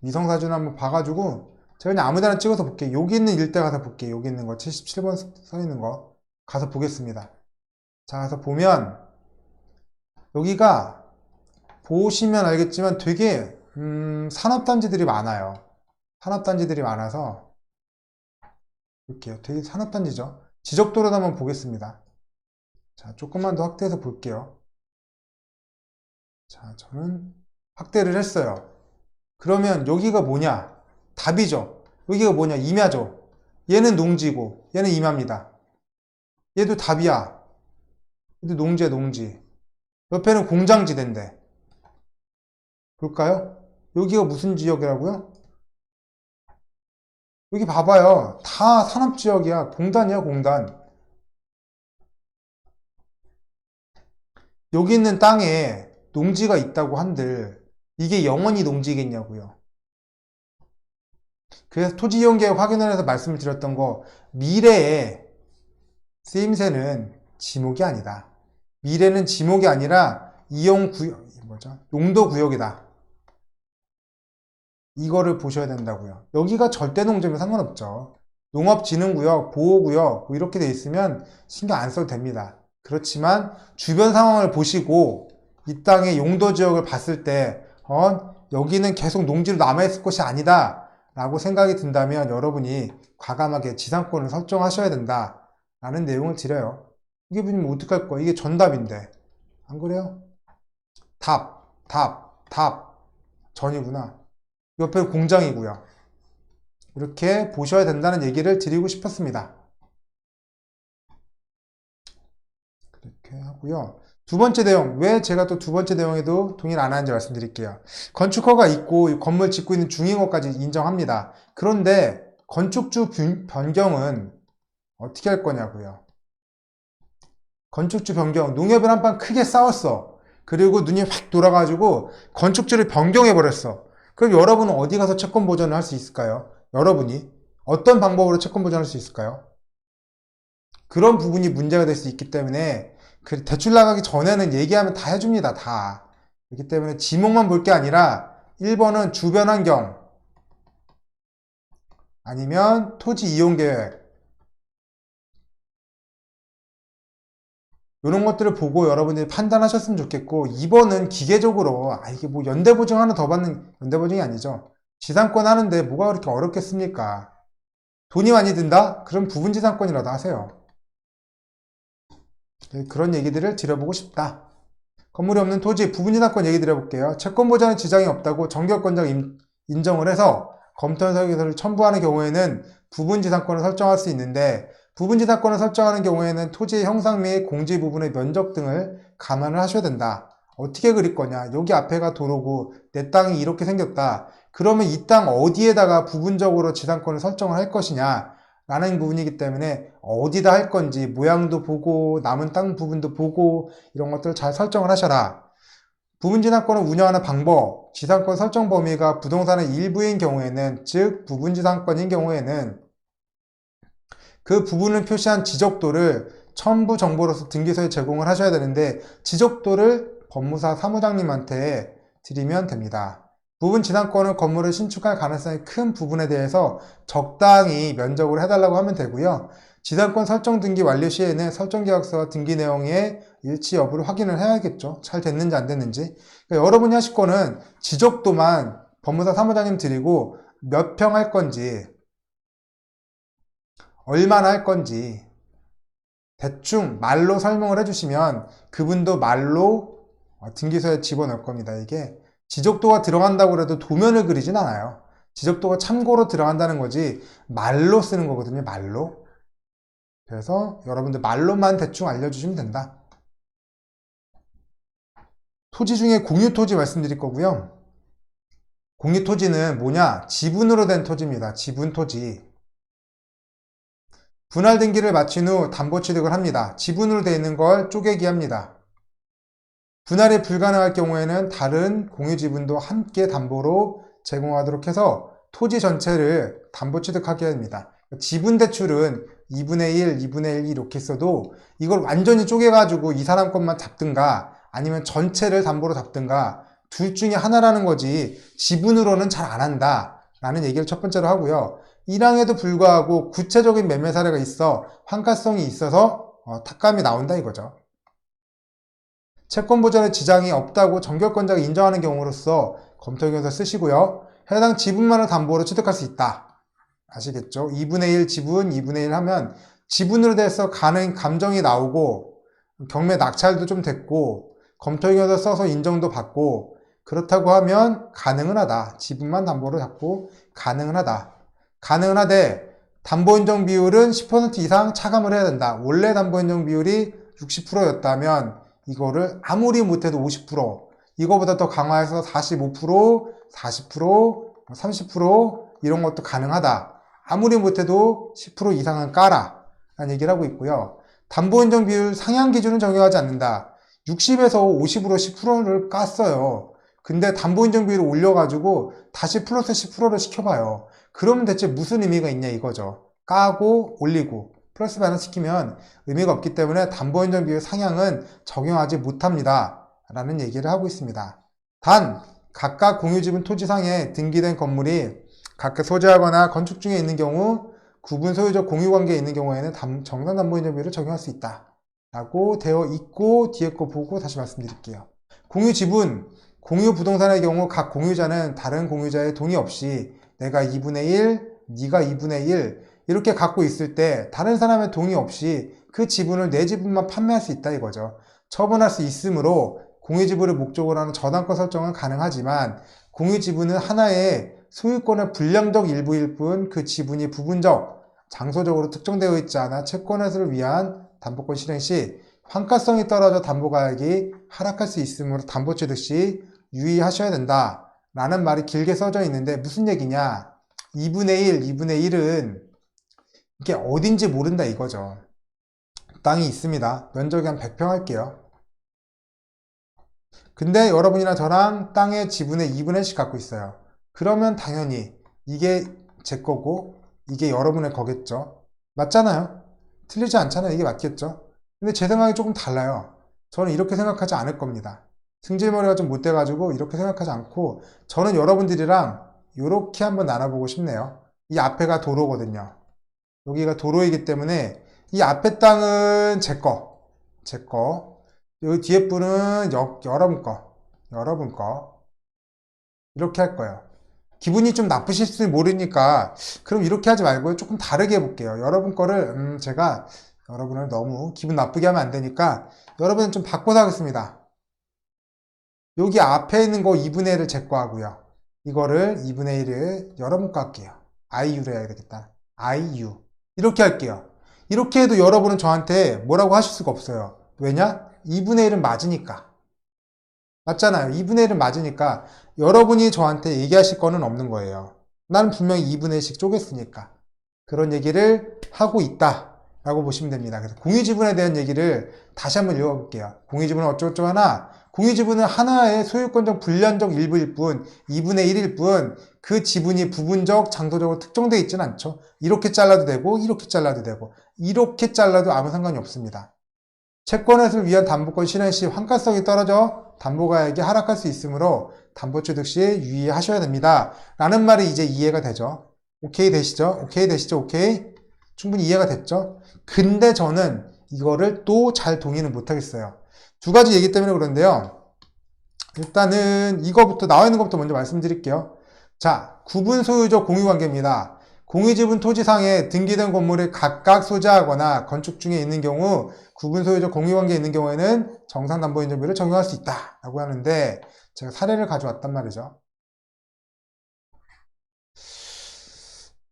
위성사진 한번 봐가지고 제가 그냥 아무데나 찍어서 볼게요. 여기 있는 일대 가서 볼게요. 여기 있는 거 77번 써 있는 거 가서 보겠습니다. 자, 가서 보면 여기가 보시면 알겠지만 되게 산업단지들이 많아요. 산업단지들이 많아서 이렇게요. 되게 산업단지죠. 지적도로 한번 보겠습니다. 자, 조금만 더 확대해서 볼게요. 자, 저는 확대를 했어요. 그러면 여기가 뭐냐? 답이죠. 여기가 뭐냐? 임야죠. 얘는 농지고 얘는 임야입니다. 얘도 답이야. 얘도 농지야, 농지. 옆에는 공장지대인데 볼까요? 여기가 무슨 지역이라고요? 여기 봐봐요. 다 산업지역이야. 공단이야, 공단. 여기 있는 땅에 농지가 있다고 한들 이게 영원히 농지겠냐고요. 그래서 토지이용계획 확인을 해서 말씀을 드렸던 거, 미래의 쓰임새는 지목이 아니다. 미래는 지목이 아니라 이용구역, 뭐죠? 용도구역이다. 이거를 보셔야 된다고요. 여기가 절대 농지면 상관없죠. 농업진흥구역, 보호구역 뭐 이렇게 돼 있으면 신경 안 써도 됩니다. 그렇지만 주변 상황을 보시고 이 땅의 용도지역을 봤을 때 여기는 계속 농지로 남아있을 것이 아니다 라고 생각이 든다면 여러분이 과감하게 지상권을 설정하셔야 된다 라는 내용을 드려요. 이게 보면 어떡할 거야? 이게 전답인데 안 그래요? 답 전이구나. 옆에 공장이고요. 이렇게 보셔야 된다는 얘기를 드리고 싶었습니다. 그렇게 하고요. 두 번째 내용, 왜 제가 또 두 번째 내용에도 동의를 안 하는지 말씀드릴게요. 건축허가 있고 건물 짓고 있는 중인 것까지 인정합니다. 그런데 건축주 변경은 어떻게 할 거냐고요. 건축주 변경, 농협을 한판 크게 싸웠어. 그리고 눈이 확 돌아가지고 건축주를 변경해버렸어. 그럼 여러분은 어디 가서 채권 보전을 할 수 있을까요? 여러분이 어떤 방법으로 채권 보전할 수 있을까요? 그런 부분이 문제가 될 수 있기 때문에 대출 나가기 전에는 얘기하면 다 해줍니다. 다. 그렇기 때문에 지목만 볼 게 아니라 1번은 주변 환경 아니면 토지 이용 계획 이런 것들을 보고 여러분들이 판단하셨으면 좋겠고 2번은 기계적으로 이게 뭐 연대보증 하나 더 받는 연대보증이 아니죠. 지상권 하는데 뭐가 그렇게 어렵겠습니까? 돈이 많이 든다? 그럼 부분지상권이라도 하세요. 그런 얘기들을 드려보고 싶다. 건물이 없는 토지 부분지상권 얘기 드려볼게요. 채권보장에 지장이 없다고 정결권자가 인정을 해서 검토서기서를 첨부하는 경우에는 부분지상권을 설정할 수 있는데 부분지상권을 설정하는 경우에는 토지의 형상 및 공지 부분의 면적 등을 감안을 하셔야 된다. 어떻게 그릴 거냐? 여기 앞에가 도로고 내 땅이 이렇게 생겼다. 그러면 이 땅 어디에다가 부분적으로 지상권을 설정을 할 것이냐? 라는 부분이기 때문에 어디다 할 건지 모양도 보고 남은 땅 부분도 보고 이런 것들을 잘 설정을 하셔라. 부분지상권을 운영하는 방법, 지상권 설정 범위가 부동산의 일부인 경우에는 즉 부분지상권인 경우에는 그 부분을 표시한 지적도를 첨부 정보로서 등기소에 제공을 하셔야 되는데 지적도를 법무사 사무장님한테 드리면 됩니다. 부분 지상권은 건물을 신축할 가능성이 큰 부분에 대해서 적당히 면적으로 해달라고 하면 되고요. 지상권 설정 등기 완료 시에는 설정계약서와 등기 내용의 일치 여부를 확인을 해야겠죠. 잘 됐는지 안 됐는지. 그러니까 여러분이 하실 거는 지적도만 법무사 사무장님 드리고 몇 평 할 건지 얼마나 할 건지 대충 말로 설명을 해주시면 그분도 말로 등기소에 집어넣을 겁니다. 이게 지적도가 들어간다고 해도 도면을 그리진 않아요. 지적도가 참고로 들어간다는 거지 말로 쓰는 거거든요. 말로. 그래서 여러분들 말로만 대충 알려주시면 된다. 토지 중에 공유토지 말씀드릴 거고요. 공유토지는 뭐냐? 지분으로 된 토지입니다. 지분토지. 분할 등기를 마친 후 담보 취득을 합니다. 지분으로 되어 있는 걸 쪼개기 합니다. 분할이 불가능할 경우에는 다른 공유 지분도 함께 담보로 제공하도록 해서 토지 전체를 담보 취득하게 합니다. 지분 대출은 2분의 1, 2분의 1 이렇게 써도 이걸 완전히 쪼개가지고 이 사람 것만 잡든가 아니면 전체를 담보로 잡든가 둘 중에 하나라는 거지 지분으로는 잘 안 한다 라는 얘기를 첫 번째로 하고요. 1항에도 불구하고 구체적인 매매 사례가 있어 환가성이 있어서 탁감이 나온다 이거죠. 채권 보전에 지장이 없다고 정결권자가 인정하는 경우로서 검토경에서 쓰시고요. 해당 지분만을 담보로 취득할 수 있다. 아시겠죠? 2분의 1 지분, 2분의 1 하면 지분으로 돼서 감정이 나오고 경매 낙찰도 좀 됐고 검토경에서 써서 인정도 받고 그렇다고 하면 가능은 하다. 지분만 담보로 잡고 가능은 하다. 가능은 하되 담보인정 비율은 10% 이상 차감을 해야 된다. 원래 담보인정 비율이 60%였다면 이거를 아무리 못해도 50%, 이거보다 더 강화해서 45%, 40%, 30% 이런 것도 가능하다. 아무리 못해도 10% 이상은 까라 라는 얘기를 하고 있고요. 담보인정 비율 상향 기준은 적용하지 않는다. 60에서 50으로 10%를 깠어요. 근데 담보인정 비율을 올려가지고 다시 플러스 10%를 시켜봐요. 그러면 대체 무슨 의미가 있냐 이거죠. 까고 올리고 플러스 마이너스 시키면 의미가 없기 때문에 담보인정 비율 상향은 적용하지 못합니다. 라는 얘기를 하고 있습니다. 단 각각 공유지분 토지상에 등기된 건물이 각각 소재하거나 건축 중에 있는 경우 구분 소유적 공유관계에 있는 경우에는 정상 담보인정 비율을 적용할 수 있다. 라고 되어 있고 뒤에 거 보고 다시 말씀드릴게요. 공유지분, 공유 부동산의 경우 각 공유자는 다른 공유자의 동의 없이 내가 2분의 1, 네가 2분의 1 이렇게 갖고 있을 때 다른 사람의 동의 없이 그 지분을 내 지분만 판매할 수 있다 이거죠. 처분할 수 있으므로 공유지분을 목적으로 하는 저당권 설정은 가능하지만 공유지분은 하나의 소유권의 불량적 일부일 뿐 그 지분이 부분적, 장소적으로 특정되어 있지 않아 채권 해소를 위한 담보권 실행 시 환가성이 떨어져 담보가액이 하락할 수 있으므로 담보취득 시 유의하셔야 된다 라는 말이 길게 써져 있는데 무슨 얘기냐, 2분의 1, 2분의 1은 이게 어딘지 모른다 이거죠. 땅이 있습니다. 면적이 한 100평 할게요. 근데 여러분이나 저랑 땅의 지분의 2분의 1씩 갖고 있어요. 그러면 당연히 이게 제 거고 이게 여러분의 거겠죠. 맞잖아요. 틀리지 않잖아요. 이게 맞겠죠. 근데 제 생각이 조금 달라요. 저는 이렇게 생각하지 않을 겁니다. 승질머리가 좀 못돼가지고 이렇게 생각하지 않고 저는 여러분들이랑 이렇게 한번 나눠보고 싶네요. 이 앞에가 도로거든요. 여기가 도로이기 때문에 이 앞에 땅은 제 거. 여기 뒤에 분은 여러분 거. 이렇게 할 거예요. 기분이 좀 나쁘실지 모르니까 그럼 이렇게 하지 말고 조금 다르게 해볼게요. 여러분 거를 제가 여러분을 너무 기분 나쁘게 하면 안 되니까 여러분은 좀 바꿔서 하겠습니다. 여기 앞에 있는 거 2분의 1을 제 거 하고요. 이거를 2분의 1을 여러분 거 할게요. IU로 해야 되겠다. IU. 이렇게 할게요. 이렇게 해도 여러분은 저한테 뭐라고 하실 수가 없어요. 왜냐? 2분의 1은 맞으니까. 맞잖아요. 2분의 1은 맞으니까 여러분이 저한테 얘기하실 거는 없는 거예요. 나는 분명히 2분의 1씩 쪼갰으니까. 그런 얘기를 하고 있다 라고 보시면 됩니다. 그래서 공유지분에 대한 얘기를 다시 한번 읽어볼게요. 공유지분은 어쩌고저쩌고 하나, 공유지분은 하나의 소유권적 불량적 일부일 뿐 2분의 1일 뿐 그 지분이 부분적 장소적으로 특정되어 있지는 않죠. 이렇게 잘라도 되고 이렇게 잘라도 되고 이렇게 잘라도 아무 상관이 없습니다. 채권 해소를 위한 담보권 실행 시 환가성이 떨어져 담보가액이 하락할 수 있으므로 담보취득 시 유의하셔야 됩니다. 라는 말이 이제 이해가 되죠. 오케이 되시죠? 오케이 되시죠? 오케이? 충분히 이해가 됐죠? 근데 저는 이거를 또 잘 동의는 못하겠어요. 두 가지 얘기 때문에 그런데요. 일단은 이거부터 나와 있는 것부터 먼저 말씀드릴게요. 자, 구분 소유적 공유관계입니다. 공유지분 토지상에 등기된 건물을 각각 소재하거나 건축 중에 있는 경우 구분 소유적 공유관계에 있는 경우에는 정상담보인정비를 적용할 수 있다 라고 하는데 제가 사례를 가져왔단 말이죠.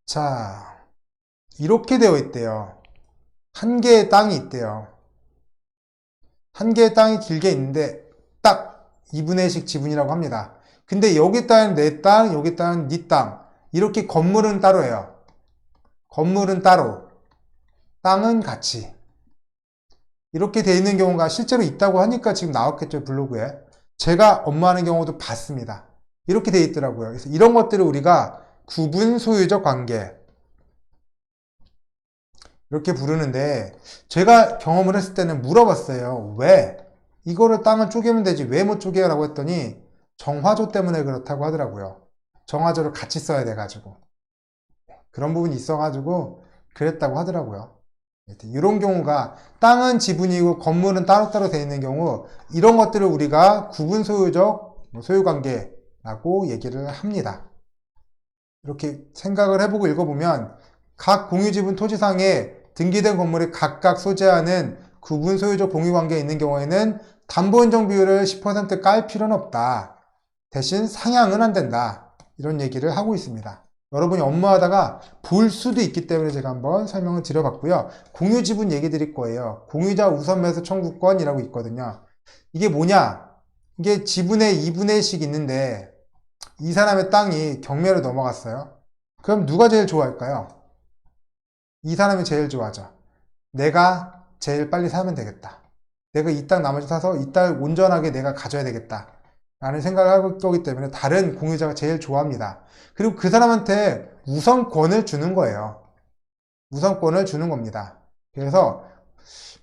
자, 이렇게 되어 있대요. 한 개의 땅이 있대요. 한 개의 땅이 길게 있는데 딱 2분의 1씩 지분이라고 합니다. 근데 여기 땅은 내 땅, 여기 땅은 네 땅. 이렇게 건물은 따로예요. 건물은 따로, 땅은 같이. 이렇게 돼 있는 경우가 실제로 있다고 하니까 지금 나왔겠죠, 블로그에. 제가 업무하는 경우도 봤습니다. 이렇게 돼 있더라고요. 그래서 이런 것들을 우리가 구분 소유적 관계 이렇게 부르는데, 제가 경험을 했을 때는 물어봤어요. 왜? 이거를 땅을 쪼개면 되지 왜 못 쪼개요? 라고 했더니 정화조 때문에 그렇다고 하더라고요. 정화조를 같이 써야 돼가지고 그런 부분이 있어가지고 그랬다고 하더라고요. 이런 경우가 땅은 지분이고 건물은 따로따로 되어 있는 경우, 이런 것들을 우리가 구분 소유적 소유관계라고 얘기를 합니다. 이렇게 생각을 해보고 읽어보면 각 공유지분 토지상에 등기된 건물이 각각 소재하는 구분 소유적 공유관계에 있는 경우에는 담보인정 비율을 10% 깔 필요는 없다. 대신 상향은 안 된다. 이런 얘기를 하고 있습니다. 여러분이 업무하다가 볼 수도 있기 때문에 제가 한번 설명을 드려봤고요. 공유지분 얘기 드릴 거예요. 공유자 우선 매수 청구권이라고 있거든요. 이게 뭐냐? 이게 지분의 2분의 1씩 있는데 이 사람의 땅이 경매로 넘어갔어요. 그럼 누가 제일 좋아할까요? 이 사람이 제일 좋아하죠. 내가 제일 빨리 사면 되겠다. 내가 이 땅 나머지 사서 이 땅을 온전하게 내가 가져야 되겠다. 라는 생각을 할 거기 때문에 다른 공유자가 제일 좋아합니다. 그리고 그 사람한테 우선권을 주는 거예요. 우선권을 주는 겁니다. 그래서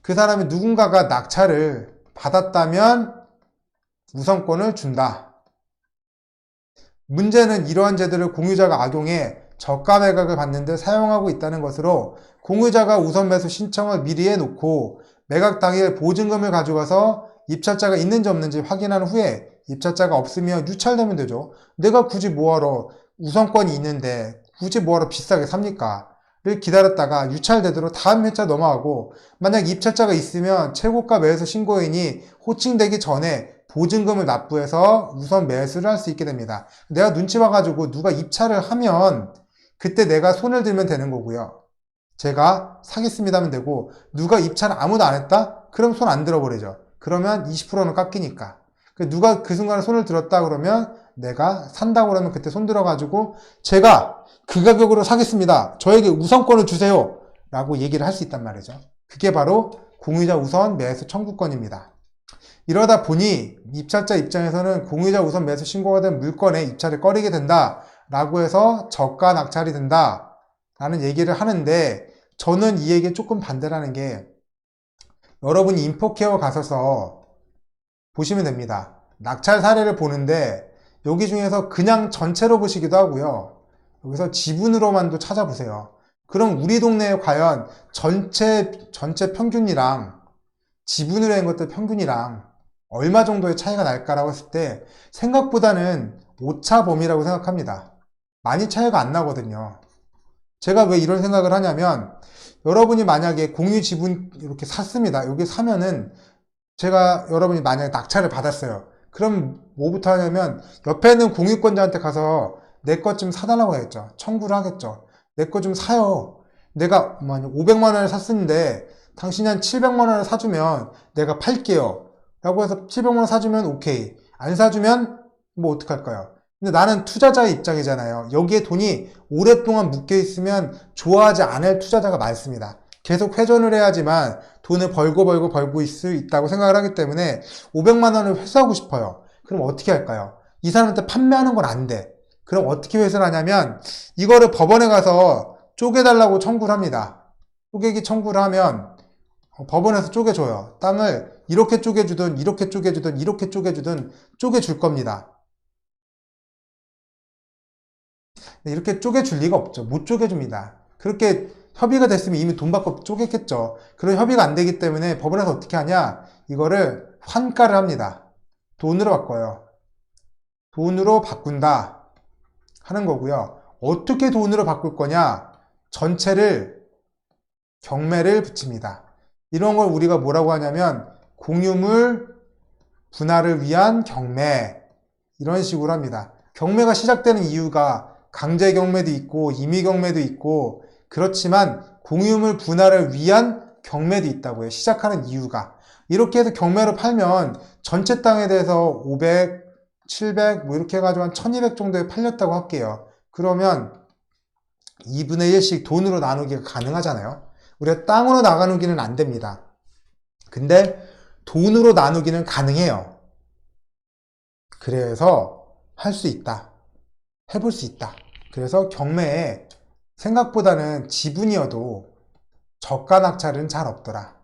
그 사람이 누군가가 낙찰을 받았다면 우선권을 준다. 문제는 이러한 제도를 공유자가 악용해 저가 매각을 받는데 사용하고 있다는 것으로, 공유자가 우선 매수 신청을 미리 해놓고 매각 당일 보증금을 가져가서 입찰자가 있는지 없는지 확인한 후에 입찰자가 없으면 유찰되면 되죠. 내가 굳이 뭐하러 우선권이 있는데 굳이 뭐하러 비싸게 삽니까? 를 기다렸다가 유찰되도록 다음 회차 넘어가고, 만약 입찰자가 있으면 최고가 매수 신고인이 호칭되기 전에 보증금을 납부해서 우선 매수를 할 수 있게 됩니다. 내가 눈치 봐가지고 누가 입찰을 하면 그때 내가 손을 들면 되는 거고요. 제가 사겠습니다 하면 되고, 누가 입찰을 아무도 안 했다? 그럼 손 안 들어버리죠. 그러면 20%는 깎이니까. 누가 그 순간에 손을 들었다 그러면 내가 산다고 그러면 그때 손 들어가지고 제가 그 가격으로 사겠습니다. 저에게 우선권을 주세요. 라고 얘기를 할 수 있단 말이죠. 그게 바로 공유자 우선 매수 청구권입니다. 이러다 보니 입찰자 입장에서는 공유자 우선 매수 신고가 된 물건에 입찰을 꺼리게 된다 라고 해서 저가 낙찰이 된다 라는 얘기를 하는데, 저는 이 얘기에 조금 반대라는 게, 여러분이 인포케어 가셔서 보시면 됩니다. 낙찰 사례를 보는데 여기 중에서 그냥 전체로 보시기도 하고요. 여기서 지분으로만도 찾아보세요. 그럼 우리 동네에 과연 전체 평균이랑 지분으로 한 것들 평균이랑 얼마 정도의 차이가 날까라고 했을 때 생각보다는 오차 범위라고 생각합니다. 많이 차이가 안 나거든요. 제가 왜 이런 생각을 하냐면, 여러분이 만약에 공유 지분 이렇게 샀습니다. 여기 사면은 제가 여러분이 만약에 낙찰을 받았어요. 그럼 뭐부터 하냐면 옆에 있는 공유권자한테 가서 내 것 좀 사달라고 하겠죠. 청구를 하겠죠. 내 거 좀 사요. 내가 500만 원을 샀는데 당신이 한 700만 원을 사주면 내가 팔게요. 라고 해서 700만 원 사주면 오케이. 안 사주면 뭐 어떡할까요? 근데 나는 투자자의 입장이잖아요. 여기에 돈이 오랫동안 묶여 있으면 좋아하지 않을 투자자가 많습니다. 계속 회전을 해야지만 돈을 벌고 있을 수 있다고 생각을 하기 때문에 500만 원을 회수하고 싶어요. 그럼 어떻게 할까요? 이 사람한테 판매하는 건 안 돼. 그럼 어떻게 회수를 하냐면 이거를 법원에 가서 쪼개달라고 청구를 합니다. 쪼개기 청구를 하면 법원에서 쪼개줘요. 땅을 이렇게 쪼개주든 이렇게 쪼개주든 이렇게 쪼개주든 쪼개줄 겁니다. 이렇게 쪼개줄 리가 없죠. 못 쪼개줍니다. 그렇게 협의가 됐으면 이미 돈 받고 쪼갰겠죠. 그런 협의가 안 되기 때문에 법원에서 어떻게 하냐, 이거를 환가를 합니다. 돈으로 바꿔요. 돈으로 바꾼다 하는 거고요. 어떻게 돈으로 바꿀 거냐, 전체를 경매를 붙입니다. 이런 걸 우리가 뭐라고 하냐면 공유물 분할을 위한 경매, 이런 식으로 합니다. 경매가 시작되는 이유가 강제 경매도 있고 임의 경매도 있고, 그렇지만 공유물 분할을 위한 경매도 있다고요. 시작하는 이유가. 이렇게 해서 경매로 팔면 전체 땅에 대해서 500, 700 뭐 이렇게 해가지고 한 1200 정도에 팔렸다고 할게요. 그러면 2분의 1씩 돈으로 나누기가 가능하잖아요. 우리가 땅으로 나누기는 안 됩니다. 근데 돈으로 나누기는 가능해요. 그래서 할 수 있다. 해볼 수 있다. 그래서 경매에 생각보다는 지분이어도 저가 낙찰은 잘 없더라.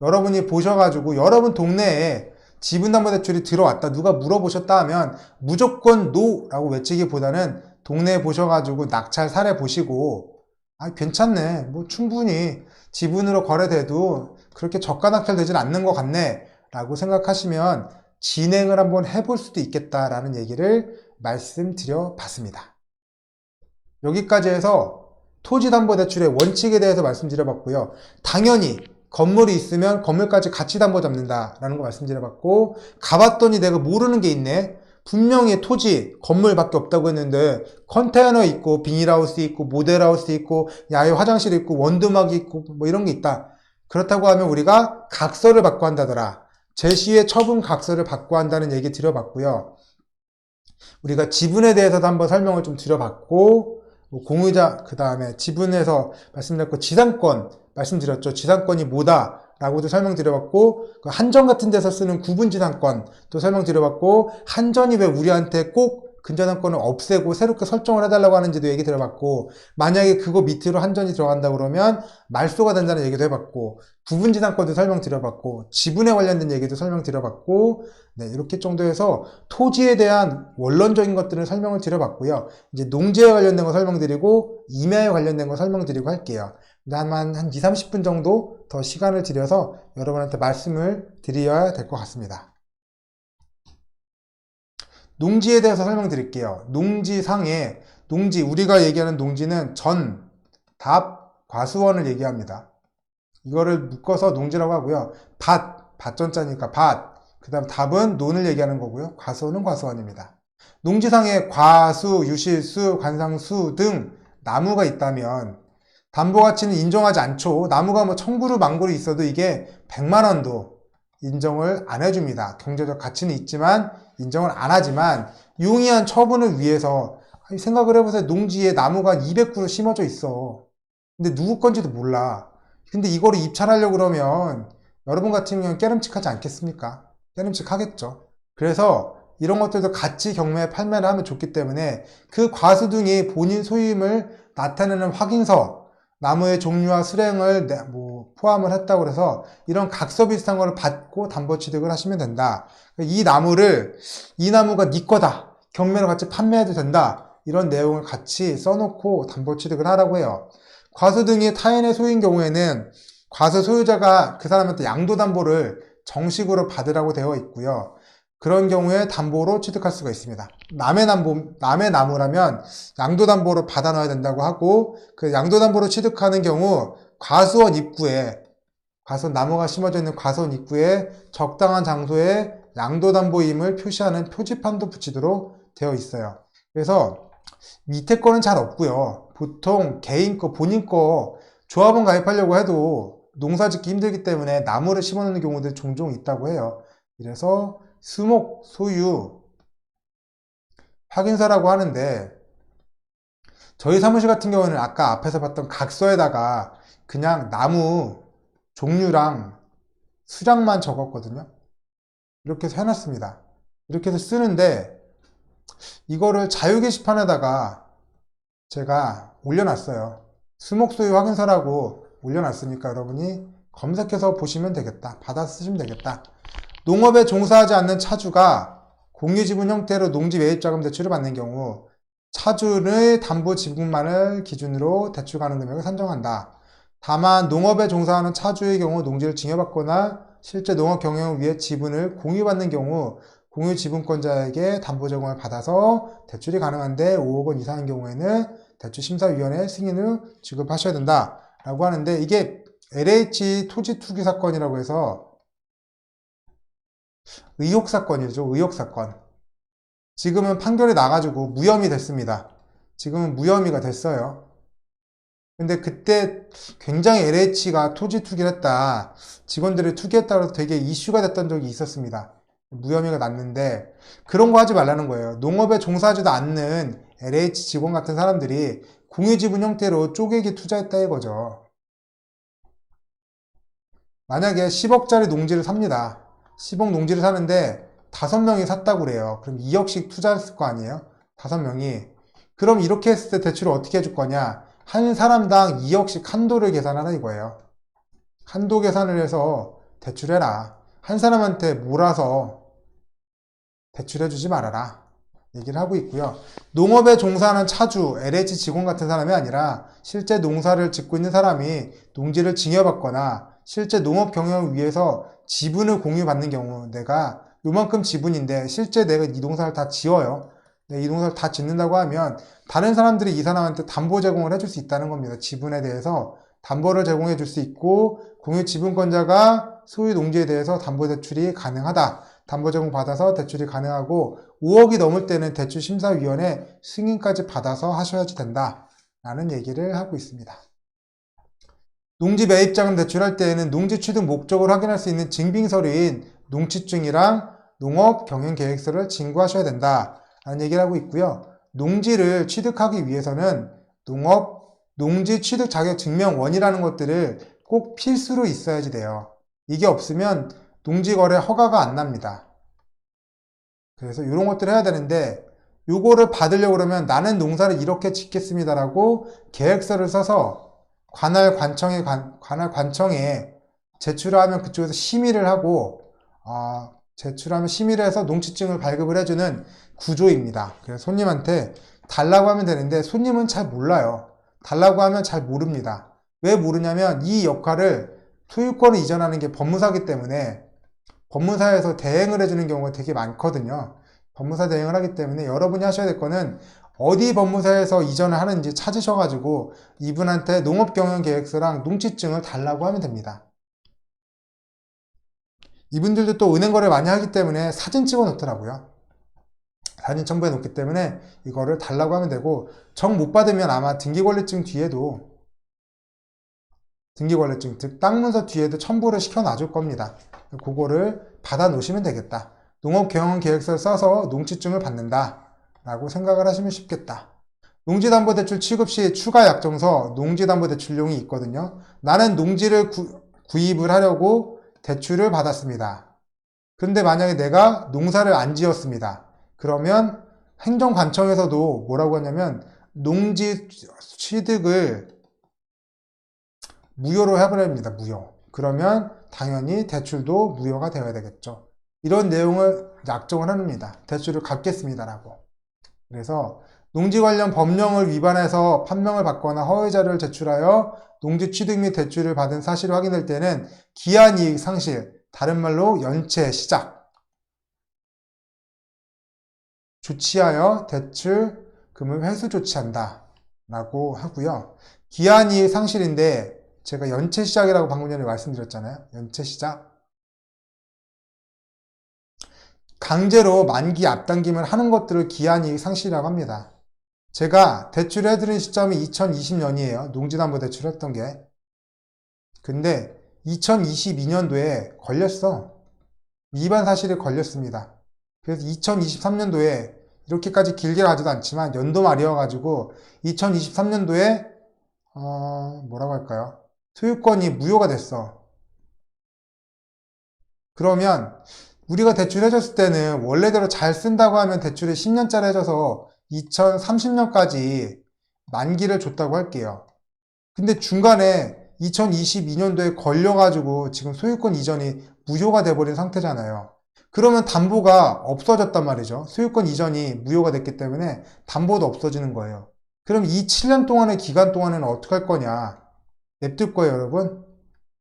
여러분이 보셔가지고 여러분 동네에 지분담보대출이 들어왔다, 누가 물어보셨다 하면 무조건 노라고 외치기보다는 동네에 보셔가지고 낙찰 사례 보시고 괜찮네, 뭐 충분히 지분으로 거래돼도 그렇게 저가 낙찰 되진 않는 것 같네 라고 생각하시면 진행을 한번 해볼 수도 있겠다라는 얘기를 말씀드려 봤습니다. 여기까지 해서 토지담보대출의 원칙에 대해서 말씀드려 봤고요. 당연히 건물이 있으면 건물까지 같이 담보 잡는다라는 거 말씀드려 봤고, 가봤더니 내가 모르는 게 있네. 분명히 토지, 건물밖에 없다고 했는데 컨테이너 있고 비닐하우스 있고 모델하우스 있고 야외 화장실 있고 원두막이 있고 뭐 이런 게 있다. 그렇다고 하면 우리가 각서를 받고 한다더라. 제시의 처분 각서를 받고 한다는 얘기 드려봤고요. 우리가 지분에 대해서도 한번 설명을 좀 드려봤고, 공유자, 그 다음에 지분에서 말씀드렸고, 지상권 말씀드렸죠. 지상권이 뭐다 라고도 설명드려봤고, 한전 같은 데서 쓰는 구분지상권도 설명드려봤고, 한전이 왜 우리한테 꼭 근저당권을 없애고 새롭게 설정을 해달라고 하는지도 얘기 드려봤고, 만약에 그거 밑으로 한전이 들어간다 그러면 말소가 된다는 얘기도 해봤고, 구분지상권도 설명드려봤고, 지분에 관련된 얘기도 설명드려봤고, 네, 이렇게 정도 해서 토지에 대한 원론적인 것들을 설명을 드려봤고요. 이제 농지에 관련된 거 설명드리고, 임야에 관련된 거 설명드리고 할게요. 한 2, 30분 정도 더 시간을 들여서 여러분한테 말씀을 드려야 될 것 같습니다. 농지에 대해서 설명드릴게요. 농지상에, 우리가 얘기하는 농지는 전, 답, 과수원을 얘기합니다. 이거를 묶어서 농지라고 하고요. 밭전자니까 밭. 그 다음 답은 논을 얘기하는 거고요. 과수원은 과수원입니다. 농지상에 과수, 유실수, 관상수 등 나무가 있다면 담보가치는 인정하지 않죠. 나무가 뭐 1000그루, 10,000그루 있어도 이게 100만원도 인정을 안 해줍니다. 경제적 가치는 있지만 인정을 안 하지만 용이한 처분을 위해서 생각을 해보세요. 농지에 나무가 200그루 심어져 있어. 근데 누구 건지도 몰라. 근데 이거를 입찰하려고 그러면 여러분 같은 경우는 깨름칙하지 않겠습니까? 깨름칙하겠죠. 그래서 이런 것들도 같이 경매에 판매를 하면 좋기 때문에 그 과수등이 본인 소유임을 나타내는 확인서, 나무의 종류와 수령을 포함을 했다고 해서 이런 각서 비슷한 거를 받고 담보 취득을 하시면 된다. 이 나무가 네 거다. 경매로 같이 판매해도 된다. 이런 내용을 같이 써놓고 담보 취득을 하라고 해요. 과수 등이 타인의 소유인 경우에는 과수 소유자가 그 사람한테 양도담보를 정식으로 받으라고 되어 있고요. 그런 경우에 담보로 취득할 수가 있습니다. 남의 나무라면 양도담보로 받아놔야 된다고 하고, 그 양도담보로 취득하는 경우 과수원 나무가 심어져 있는 과수원 입구에 적당한 장소에 양도담보임을 표시하는 표지판도 붙이도록 되어 있어요. 그래서 밑에 거는 잘 없고요. 보통 개인 거, 본인 거 조합원 가입하려고 해도 농사 짓기 힘들기 때문에 나무를 심어 놓는 경우도 종종 있다고 해요. 그래서 수목, 소유, 확인서라고 하는데, 저희 사무실 같은 경우는 아까 앞에서 봤던 각서에다가 그냥 나무 종류랑 수량만 적었거든요. 이렇게 해서 해놨습니다. 이렇게 해서 쓰는데, 이거를 자유 게시판에다가 제가 올려놨어요. 수목, 소유, 확인서라고 올려놨으니까 여러분이 검색해서 보시면 되겠다. 받아 쓰시면 되겠다. 농업에 종사하지 않는 차주가 공유지분 형태로 농지 매입자금 대출을 받는 경우 차주의 담보 지분만을 기준으로 대출 가능 금액을 산정한다. 다만 농업에 종사하는 차주의 경우 농지를 증여받거나 실제 농업 경영을 위해 지분을 공유받는 경우 공유 지분권자에게 담보 제공을 받아서 대출이 가능한데 5억 원 이상인 경우에는 대출심사위원회 승인 후 지급하셔야 된다 라고 하는데, 이게 LH 토지 투기 사건이라고 해서 의혹사건이죠. 의혹사건. 지금은 판결이 나가지고 무혐의 됐습니다. 지금은 무혐의가 됐어요. 근데 그때 굉장히 LH가 토지 투기를 했다, 직원들이 투기했다고 해서 되게 이슈가 됐던 적이 있었습니다. 무혐의가 났는데 그런 거 하지 말라는 거예요. 농업에 종사하지도 않는 LH 직원 같은 사람들이 공유지분 형태로 쪼개기 투자했다 이거죠. 만약에 10억짜리 농지를 삽니다. 10억 농지를 사는데 5명이 샀다고 그래요. 그럼 2억씩 투자했을 거 아니에요? 5명이. 그럼 이렇게 했을 때 대출을 어떻게 해줄 거냐? 한 사람당 2억씩 한도를 계산하라 이거예요. 한도 계산을 해서 대출해라. 한 사람한테 몰아서 대출해주지 말아라. 얘기를 하고 있고요. 농업에 종사하는 차주, LH 직원 같은 사람이 아니라 실제 농사를 짓고 있는 사람이 농지를 증여받거나 실제 농업 경영을 위해서 지분을 공유받는 경우 내가 요만큼 지분인데 실제 내가 이 농사를 다 지어요. 이 농사를 다 짓는다고 하면 다른 사람들이 이 사람한테 담보 제공을 해줄 수 있다는 겁니다. 지분에 대해서 담보를 제공해 줄 수 있고 공유 지분권자가 소유 농지에 대해서 담보 대출이 가능하다. 담보 제공 받아서 대출이 가능하고 5억이 넘을 때는 대출심사위원회 승인까지 받아서 하셔야지 된다. 라는 얘기를 하고 있습니다. 농지 매입자금 대출할 때에는 농지 취득 목적을 확인할 수 있는 증빙서류인 농취증이랑 농업경영계획서를 진구하셔야 된다. 라는 얘기를 하고 있고요. 농지를 취득하기 위해서는 농지 취득 자격 증명원이라는 것들을 꼭 필수로 있어야지 돼요. 이게 없으면 농지거래 허가가 안 납니다. 그래서 이런 것들을 해야 되는데 요거를 받으려고 그러면 나는 농사를 이렇게 짓겠습니다라고 계획서를 써서 관할 관청에 제출을 하면 그쪽에서 심의를 하고 제출하면 심의를 해서 농취증을 발급을 해주는 구조입니다. 그래서 손님한테 달라고 하면 되는데 손님은 잘 몰라요. 달라고 하면 잘 모릅니다. 왜 모르냐면 이 역할을 소유권을 이전하는 게 법무사기 때문에 법무사에서 대행을 해주는 경우가 되게 많거든요. 법무사 대행을 하기 때문에 여러분이 하셔야 될 거는 어디 법무사에서 이전을 하는지 찾으셔가지고 이분한테 농업경영계획서랑 농취증을 달라고 하면 됩니다. 이분들도 또 은행 거래 많이 하기 때문에 사진 찍어 놓더라고요. 사진 첨부해 놓기 때문에 이거를 달라고 하면 되고 정 못 받으면 아마 등기권리증 뒤에도 등기권리증 즉 땅문서 뒤에도 첨부를 시켜 놔줄 겁니다. 그거를 받아 놓으시면 되겠다. 농업경영계획서를 써서 농취증을 받는다 라고 생각을 하시면 쉽겠다. 농지담보대출 취급 시 추가 약정서 농지담보대출용이 있거든요. 나는 농지를 구입을 하려고 대출을 받았습니다. 그런데 만약에 내가 농사를 안 지었습니다. 그러면 행정관청에서도 뭐라고 하냐면 농지 취득을 무효로 해버립니다. 무효. 그러면 당연히 대출도 무효가 되어야 되겠죠. 이런 내용을 약정을 합니다. 대출을 갚겠습니다라고. 그래서 농지 관련 법령을 위반해서 판명을 받거나 허위 자료를 제출하여 농지 취득 및 대출을 받은 사실이 확인될 때는 기한이익 상실, 다른 말로 연체 시작, 조치하여 대출금을 회수 조치한다 라고 하고요. 기한이익 상실인데 제가 연체 시작이라고 방금 전에 말씀드렸잖아요. 연체 시작. 강제로 만기 앞당김을 하는 것들을 기한이익 상실이라고 합니다. 제가 대출을 해드린 시점이 2020년이에요. 농지담보대출 했던 게. 근데 2022년도에 걸렸어. 위반 사실이 걸렸습니다. 그래서 2023년도에 이렇게까지 길게 가지도 않지만 연도 말이어가지고 2023년도에 뭐라고 할까요? 소유권이 무효가 됐어. 그러면 우리가 대출 해줬을 때는 원래대로 잘 쓴다고 하면 대출을 10년짜리 해줘서 2030년까지 만기를 줬다고 할게요. 근데 중간에 2022년도에 걸려가지고 지금 소유권 이전이 무효가 돼버린 상태잖아요. 그러면 담보가 없어졌단 말이죠. 소유권 이전이 무효가 됐기 때문에 담보도 없어지는 거예요. 그럼 이 7년 동안의 기간 동안에는 어떻게 할 거냐? 냅둘 거예요, 여러분.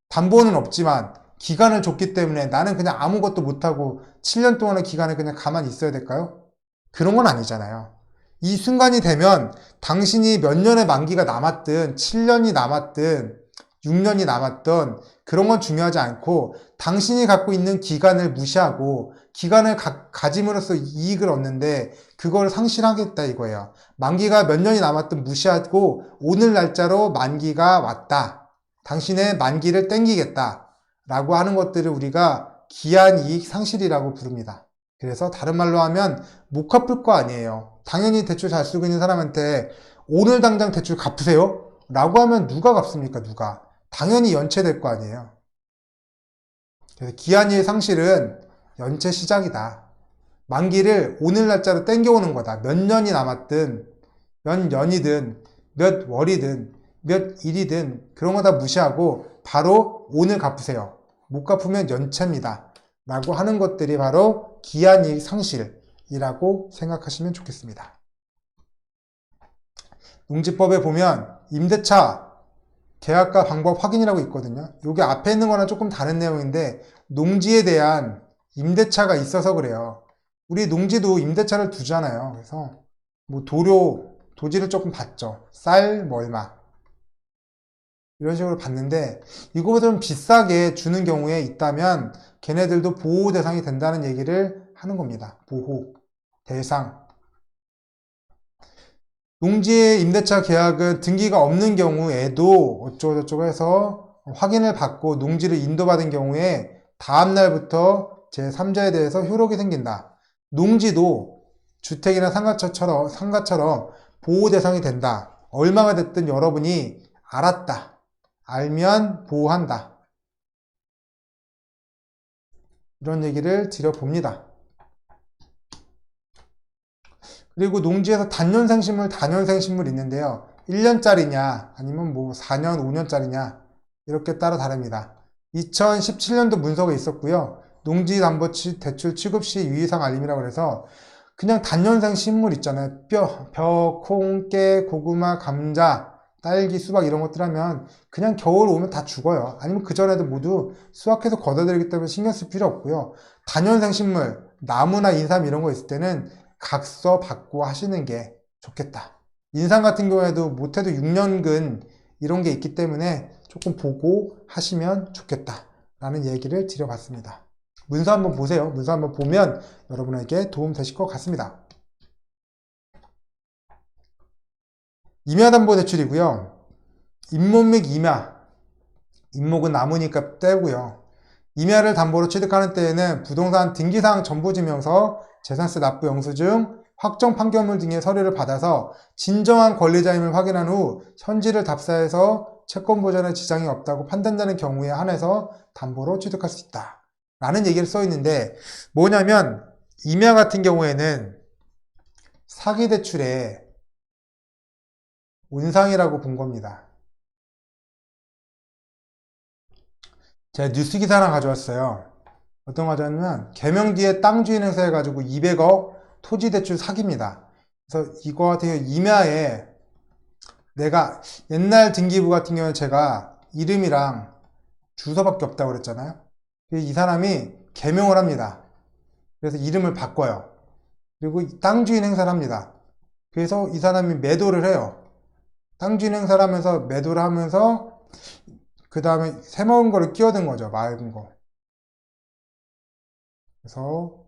담보는 없지만 기간을 줬기 때문에 나는 그냥 아무것도 못하고 7년 동안의 기간에 그냥 가만히 있어야 될까요? 그런 건 아니잖아요. 이 순간이 되면 당신이 몇 년의 만기가 남았든 7년이 남았든 6년이 남았던 그런 건 중요하지 않고 당신이 갖고 있는 기간을 무시하고 기간을 가짐으로써 이익을 얻는데 그걸 상실하겠다 이거예요. 만기가 몇 년이 남았든 무시하고 오늘 날짜로 만기가 왔다. 당신의 만기를 땡기겠다. 라고 하는 것들을 우리가 기한이익 상실이라고 부릅니다. 그래서 다른 말로 하면 못 갚을 거 아니에요. 당연히 대출 잘 쓰고 있는 사람한테 오늘 당장 대출 갚으세요? 라고 하면 누가 갚습니까? 누가? 당연히 연체될 거 아니에요. 그래서 기한이의 상실은 연체 시작이다. 만기를 오늘 날짜로 땡겨오는 거다. 몇 년이 남았든, 몇 년이든, 몇 월이든, 몇 일이든 그런 거 다 무시하고 바로 오늘 갚으세요. 못 갚으면 연체입니다. 라고 하는 것들이 바로 기한이익 상실이라고 생각하시면 좋겠습니다. 농지법에 보면 임대차 계약과 방법 확인이라고 있거든요. 여기 앞에 있는 거랑 조금 다른 내용인데 농지에 대한 임대차가 있어서 그래요. 우리 농지도 임대차를 두잖아요. 그래서 뭐 도지를 조금 받죠. 쌀, 뭐 얼마 이런 식으로 받는데 이거보다 좀 비싸게 주는 경우에 있다면 걔네들도 보호 대상이 된다는 얘기를 하는 겁니다. 보호 대상. 농지의 임대차 계약은 등기가 없는 경우에도 어쩌고저쩌고 해서 확인을 받고 농지를 인도받은 경우에 다음날부터 제3자에 대해서 효력이 생긴다. 농지도 주택이나 상가처럼 보호 대상이 된다. 얼마가 됐든 여러분이 알았다. 알면 보호한다. 이런 얘기를 드려봅니다. 그리고 농지에서 단년생식물 있는데요. 1년짜리냐 아니면 뭐 4년, 5년짜리냐 이렇게 따라 다릅니다. 2017년도 문서가 있었고요. 농지담보대출 취급 시 유의사항 알림이라고 해서 그냥 단년생 식물 있잖아요. 벼, 콩, 깨, 고구마, 감자, 딸기, 수박 이런 것들 하면 그냥 겨울 오면 다 죽어요. 아니면 그전에도 모두 수확해서 걷어들이기 때문에 신경 쓸 필요 없고요. 단년생 식물, 나무나 인삼 이런 거 있을 때는 각서 받고 하시는 게 좋겠다. 인삼 같은 경우에도 못해도 6년근 이런 게 있기 때문에 조금 보고 하시면 좋겠다 라는 얘기를 드려봤습니다. 문서 한번 보세요. 문서 한번 보면 여러분에게 도움 되실 것 같습니다. 임야담보대출이고요. 임목 및 임야. 임목은 나무니까 떼고요. 임야를 담보로 취득하는 때에는 부동산 등기사항 전부지명서, 재산세 납부 영수증, 확정 판결문 등의 서류를 받아서 진정한 권리자임을 확인한 후 현지를 답사해서 채권 보전에 지장이 없다고 판단되는 경우에 한해서 담보로 취득할 수 있다. 라는 얘기를 써 있는데 뭐냐면 임야 같은 경우에는 사기대출의 온상이라고 본 겁니다. 제가 뉴스 기사 하나 가져왔어요. 어떤 거 가져왔냐면 개명 뒤에 땅 주인 행사해가지고 200억 토지대출 사기입니다. 그래서 이거 같은 경우 임야에 내가 옛날 등기부 같은 경우는 제가 이름이랑 주소밖에 없다고 그랬잖아요. 이 사람이 개명을 합니다. 그래서 이름을 바꿔요. 그리고 땅 주인 행사를 합니다. 그래서 이 사람이 매도를 해요. 땅 주인 행사를 하면서 매도를 하면서 그 다음에 새먹은 거를 끼워든 거죠. 맑은 거. 그래서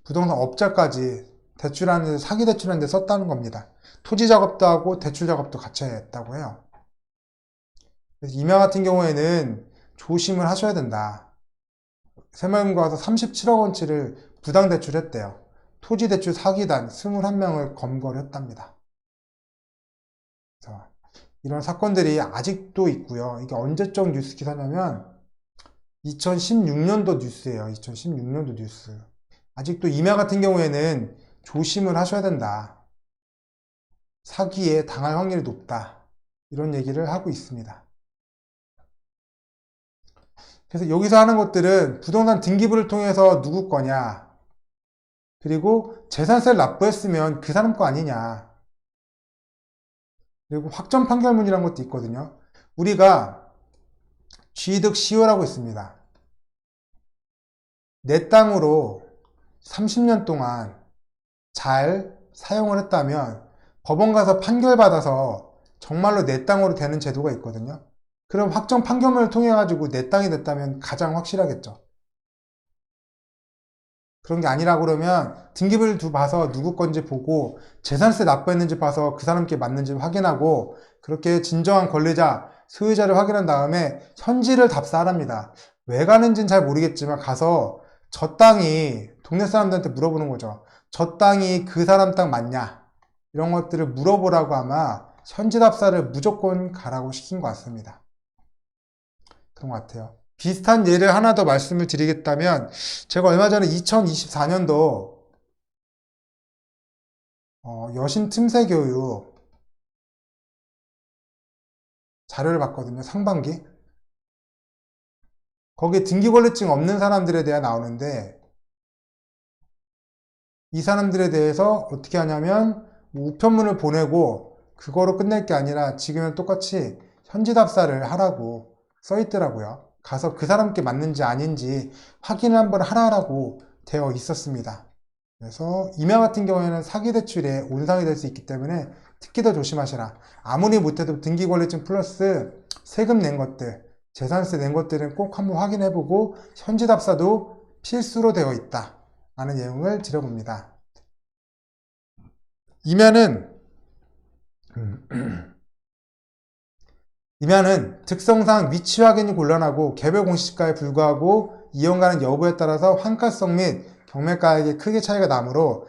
부동산 업자까지 대출하는데 사기 대출하는데 썼다는 겁니다. 토지 작업도 하고 대출 작업도 같이 했다고 해요. 그래서 임야 같은 경우에는 조심을 하셔야 된다. 새마을금고 가서 37억 원치를 부당 대출했대요. 토지 대출 사기단 21명을 검거를 했답니다. 그래서 이런 사건들이 아직도 있고요. 이게 언제적 뉴스 기사냐면 2016년도 뉴스예요. 2016년도 뉴스. 아직도 임야 같은 경우에는 조심을 하셔야 된다. 사기에 당할 확률이 높다. 이런 얘기를 하고 있습니다. 그래서 여기서 하는 것들은 부동산 등기부를 통해서 누구 거냐, 그리고 재산세를 납부했으면 그 사람 거 아니냐, 그리고 확정 판결문이라는 것도 있거든요. 우리가 취득 시효라고 있습니다. 내 땅으로 30년 동안 잘 사용을 했다면 법원 가서 판결받아서 정말로 내 땅으로 되는 제도가 있거든요. 그럼 확정 판결문을 통해 가지고 내 땅이 됐다면 가장 확실하겠죠. 그런 게 아니라 그러면 등기부를 봐서 누구 건지 보고 재산세 납부했는지 봐서 그 사람께 맞는지 확인하고 그렇게 진정한 권리자, 소유자를 확인한 다음에 현지를 답사하랍니다. 왜 가는지는 잘 모르겠지만 가서 저 땅이 동네 사람들한테 물어보는 거죠. 저 땅이 그 사람 땅 맞냐? 이런 것들을 물어보라고 아마 현지 답사를 무조건 가라고 시킨 것 같습니다. 그런 것 같아요. 비슷한 예를 하나 더 말씀을 드리겠다면 제가 얼마 전에 2024년도 여신 틈새 교육 자료를 봤거든요. 상반기. 거기에 등기권리증 없는 사람들에 대해 나오는데 이 사람들에 대해서 어떻게 하냐면 뭐 우편물을 보내고 그거로 끝낼 게 아니라 지금은 똑같이 현지답사를 하라고 써 있더라고요. 가서 그 사람께 맞는지 아닌지 확인을 한번 하라고 되어 있었습니다. 그래서 임야 같은 경우에는 사기대출에 온상이 될 수 있기 때문에 특히 더 조심하시라. 아무리 못해도 등기권리증 플러스 세금 낸 것들, 재산세 낸 것들은 꼭 한번 확인해보고 현지답사도 필수로 되어 있다 라는 내용을 드려봅니다. 임야는 특성상 위치 확인이 곤란하고 개별 공시지가에 불구하고 이용가능 여부에 따라서 환가성 및 경매가액에 크게 차이가 나므로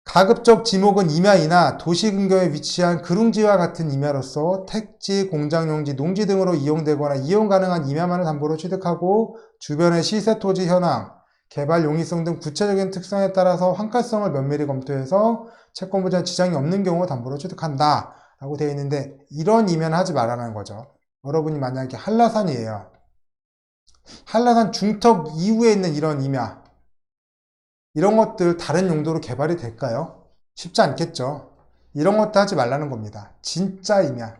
가급적 지목은 임야이나 도시 근교에 위치한 그룽지와 같은 임야로서 택지, 공장용지, 농지 등으로 이용되거나 이용 가능한 임야만을 담보로 취득하고 주변의 시세 토지 현황, 개발 용이성 등 구체적인 특성에 따라서 환가성을 면밀히 검토해서 채권 보전에 지장이 없는 경우 담보로 취득한다 라고 되어 있는데 이런 임야는 하지 말라는 거죠. 여러분이 만약에 한라산이에요. 한라산 중턱 이후에 있는 이런 임야, 이런 것들 다른 용도로 개발이 될까요? 쉽지 않겠죠. 이런 것도 하지 말라는 겁니다. 진짜 임야.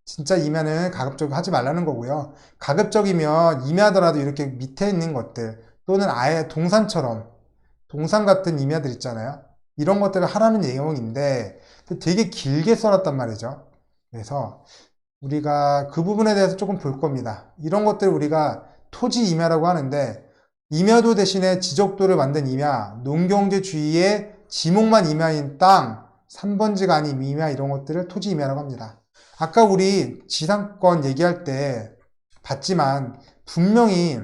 진짜 임야는 가급적 하지 말라는 거고요. 가급적이면 임야더라도 이렇게 밑에 있는 것들 또는 아예 동산처럼 동산 같은 임야들 있잖아요. 이런 것들을 하라는 내용인데 되게 길게 써놨단 말이죠. 그래서 우리가 그 부분에 대해서 조금 볼 겁니다. 이런 것들을 우리가 토지 임야라고 하는데 임야도 대신에 지적도를 만든 임야, 농경지 주위에 지목만 임야인 땅, 3번지가 아닌 임야 이런 것들을 토지 임야라고 합니다. 아까 우리 지상권 얘기할 때 봤지만 분명히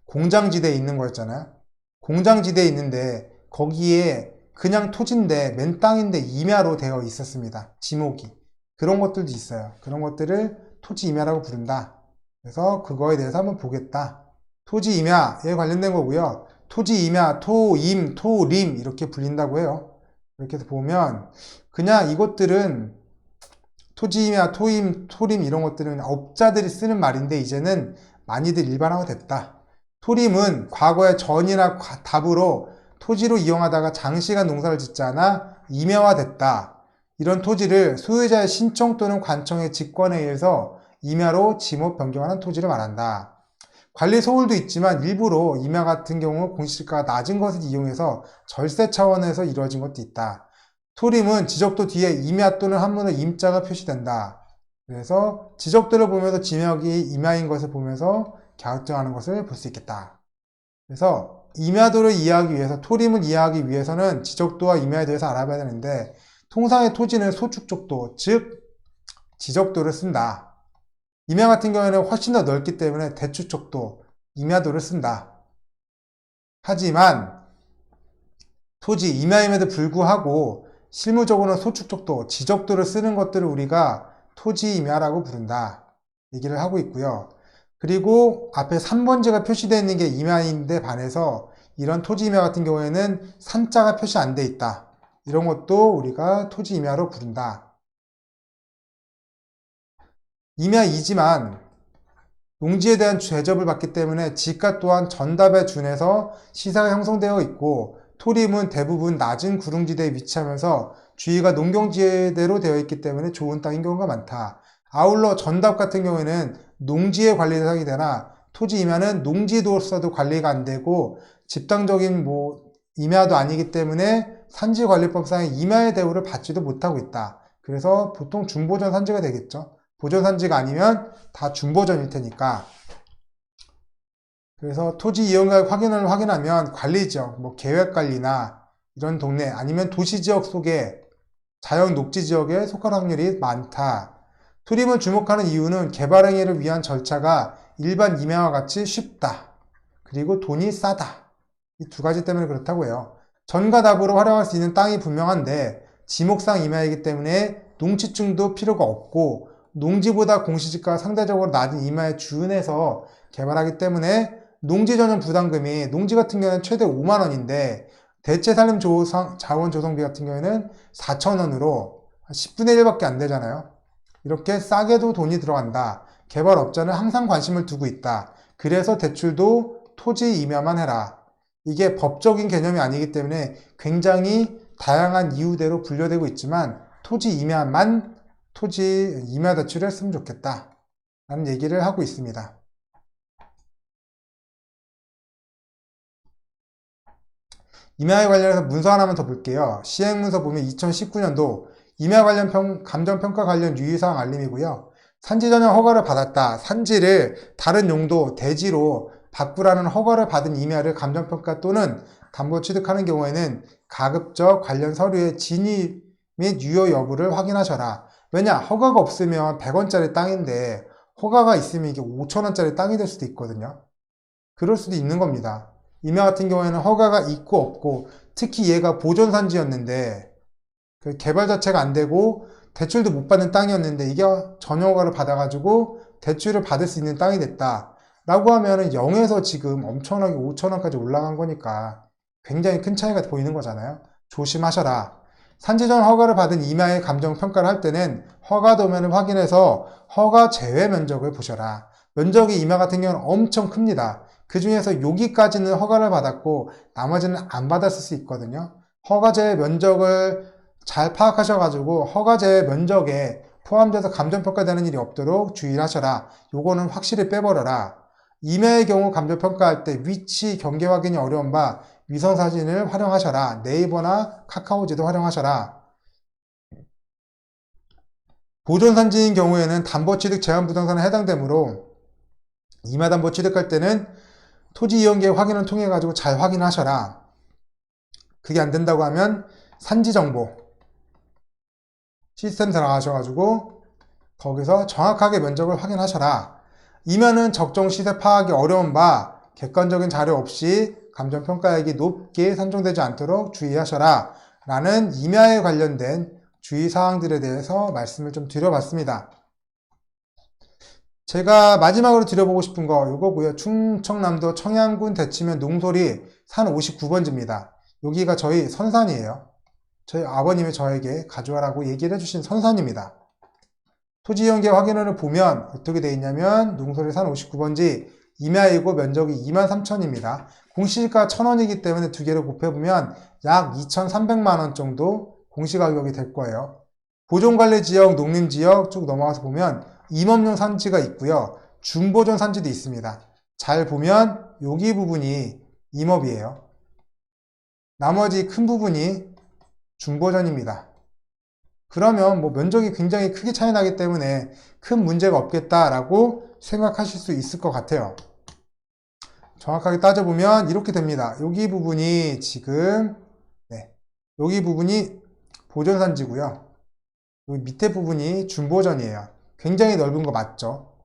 공장지대에 있는 거였잖아요. 공장지대에 있는데 거기에 그냥 토지인데 맨 땅인데 임야로 되어 있었습니다. 지목이. 그런 것들도 있어요. 그런 것들을 토지 임야라고 부른다. 그래서 그거에 대해서 한번 보겠다. 토지 임야에 관련된 거고요. 토지 임야, 토임, 토림 이렇게 불린다고 해요. 이렇게 해서 보면 그냥 이것들은 토지 임야, 토임, 토림 이런 것들은 업자들이 쓰는 말인데 이제는 많이들 일반화가 됐다. 토림은 과거에 전이나 답으로 토지로 이용하다가 장시간 농사를 짓지 않아 임야화됐다. 이런 토지를 소유자의 신청 또는 관청의 직권에 의해서 임야로 지목 변경하는 토지를 말한다. 관리 소홀도 있지만 일부러 임야 같은 경우 공시지가가 낮은 것을 이용해서 절세 차원에서 이루어진 것도 있다. 토림은 지적도 뒤에 임야 또는 한문의 임자가 표시된다. 그래서 지적도를 보면서 지역이 임야인 것을 보면서 갸우뚱하는 것을 볼 수 있겠다. 그래서 임야도를 이해하기 위해서 토림을 이해하기 위해서는 지적도와 임야에 대해서 알아봐야 되는데 통상의 토지는 소축적도, 즉 지적도를 쓴다. 임야 같은 경우에는 훨씬 더 넓기 때문에 대축적도, 임야도를 쓴다. 하지만 토지 임야임에도 불구하고 실무적으로는 소축적도, 지적도를 쓰는 것들을 우리가 토지 임야라고 부른다. 얘기를 하고 있고요. 그리고 앞에 3번지가 표시되어 있는 게 임야인데 반해서 이런 토지 임야 같은 경우에는 산자가 표시 안 돼 있다. 이런 것도 우리가 토지 임야로 부른다. 임야이지만 농지에 대한 제접을 받기 때문에 지가 또한 전답에 준해서 시세가 형성되어 있고 토림은 대부분 낮은 구릉지대에 위치하면서 주위가 농경지대로 되어 있기 때문에 좋은 땅인 경우가 많다. 아울러 전답 같은 경우에는 농지의 관리 대상이 되나 토지 임야는 농지도로서도 관리가 안 되고 집단적인 임야도 아니기 때문에 산지관리법상의 임야의 대우를 받지도 못하고 있다. 그래서 보통 중보전 산지가 되겠죠. 보전 산지가 아니면 다 중보전일 테니까. 그래서 토지 이용가액 확인을 확인하면 관리지역, 계획관리나 이런 동네 아니면 도시지역 속에 자연 녹지지역에 속할 확률이 많다. 토림을 주목하는 이유는 개발 행위를 위한 절차가 일반 임야와 같이 쉽다. 그리고 돈이 싸다. 이 두 가지 때문에 그렇다고 해요. 전과 답으로 활용할 수 있는 땅이 분명한데 지목상 임야이기 때문에 농지증도 필요가 없고 농지보다 공시지가가 상대적으로 낮은 임야에 주은해서 개발하기 때문에 농지 전용 부담금이 농지 같은 경우는 최대 5만 원인데 대체 산림 자원 조성비 같은 경우에는 4천 원으로 10분의 1밖에 안 되잖아요. 이렇게 싸게도 돈이 들어간다. 개발업자는 항상 관심을 두고 있다. 그래서 대출도 토지 임야만 해라. 이게 법적인 개념이 아니기 때문에 굉장히 다양한 이유대로 분류되고 있지만 토지 임야 대출을 했으면 좋겠다. 라는 얘기를 하고 있습니다. 임야에 관련해서 문서 하나만 더 볼게요. 시행문서 보면 2019년도 임야 관련 감정평가 관련 유의사항 알림이고요. 산지 전용 허가를 받았다. 산지를 다른 용도, 대지로 바꾸라는 허가를 받은 임야를 감정평가 또는 담보 취득하는 경우에는 가급적 관련 서류의 진위 및 유효 여부를 확인하셔라. 왜냐? 허가가 없으면 100원짜리 땅인데 허가가 있으면 이게 5천원짜리 땅이 될 수도 있거든요. 그럴 수도 있는 겁니다. 임야 같은 경우에는 허가가 있고 없고, 특히 얘가 보존산지였는데 그 개발 자체가 안 되고 대출도 못 받는 땅이었는데 이게 전용 허가를 받아가지고 대출을 받을 수 있는 땅이 됐다 라고 하면은 0에서 지금 엄청나게 5천원까지 올라간 거니까 굉장히 큰 차이가 보이는 거잖아요. 조심하셔라. 산지전 허가를 받은 임야의 감정평가를 할 때는 허가 도면을 확인해서 허가 제외 면적을 보셔라. 면적이 임야 같은 경우는 엄청 큽니다. 그 중에서 여기까지는 허가를 받았고 나머지는 안 받았을 수 있거든요. 허가 제외 면적을 잘 파악하셔가지고 허가 제외 면적에 포함돼서 감정평가되는 일이 없도록 주의를 하셔라. 요거는 확실히 빼버려라. 임야의 경우 감정평가할 때 위치 경계 확인이 어려운 바 위성사진을 활용하셔라. 네이버나 카카오지도 활용하셔라. 보존산지인 경우에는 담보취득 제한부동산에 해당되므로 임야담보 취득할 때는 토지이용계 확인을 통해 가지고 잘 확인하셔라. 그게 안 된다고 하면 산지정보 시스템 들어가셔가지고 거기서 정확하게 면적을 확인하셔라. 임야는 적정 시세 파악이 어려운 바 객관적인 자료 없이 감정평가액이 높게 산정되지 않도록 주의하셔라 라는 임야에 관련된 주의사항들에 대해서 말씀을 좀 드려봤습니다. 제가 마지막으로 드려보고 싶은 거 이거고요. 충청남도 청양군 대치면 농소리 산 59번지입니다. 여기가 저희 선산이에요. 저희 아버님이 저에게 가져와라고 얘기를 해주신 선산입니다. 토지이용계 확인원을 보면 어떻게 되어 있냐면 농소리 산 59번지 임야이고 면적이 23,000입니다. 공시지가 1,000원이기 때문에 두 개를 곱해보면 약 2,300만원 정도 공시가격이 될 거예요. 보존관리지역, 농림지역 쭉 넘어가서 보면 임업용 산지가 있고요. 준보존 산지도 있습니다. 잘 보면 여기 부분이 임업이에요. 나머지 큰 부분이 준보존입니다. 그러면 뭐 면적이 굉장히 크게 차이 나기 때문에 큰 문제가 없겠다라고 생각하실 수 있을 것 같아요. 정확하게 따져보면 이렇게 됩니다. 여기 부분이 지금 여기 부분이 보존산지고요. 여기 밑에 부분이 준보존이에요. 굉장히 넓은 거 맞죠?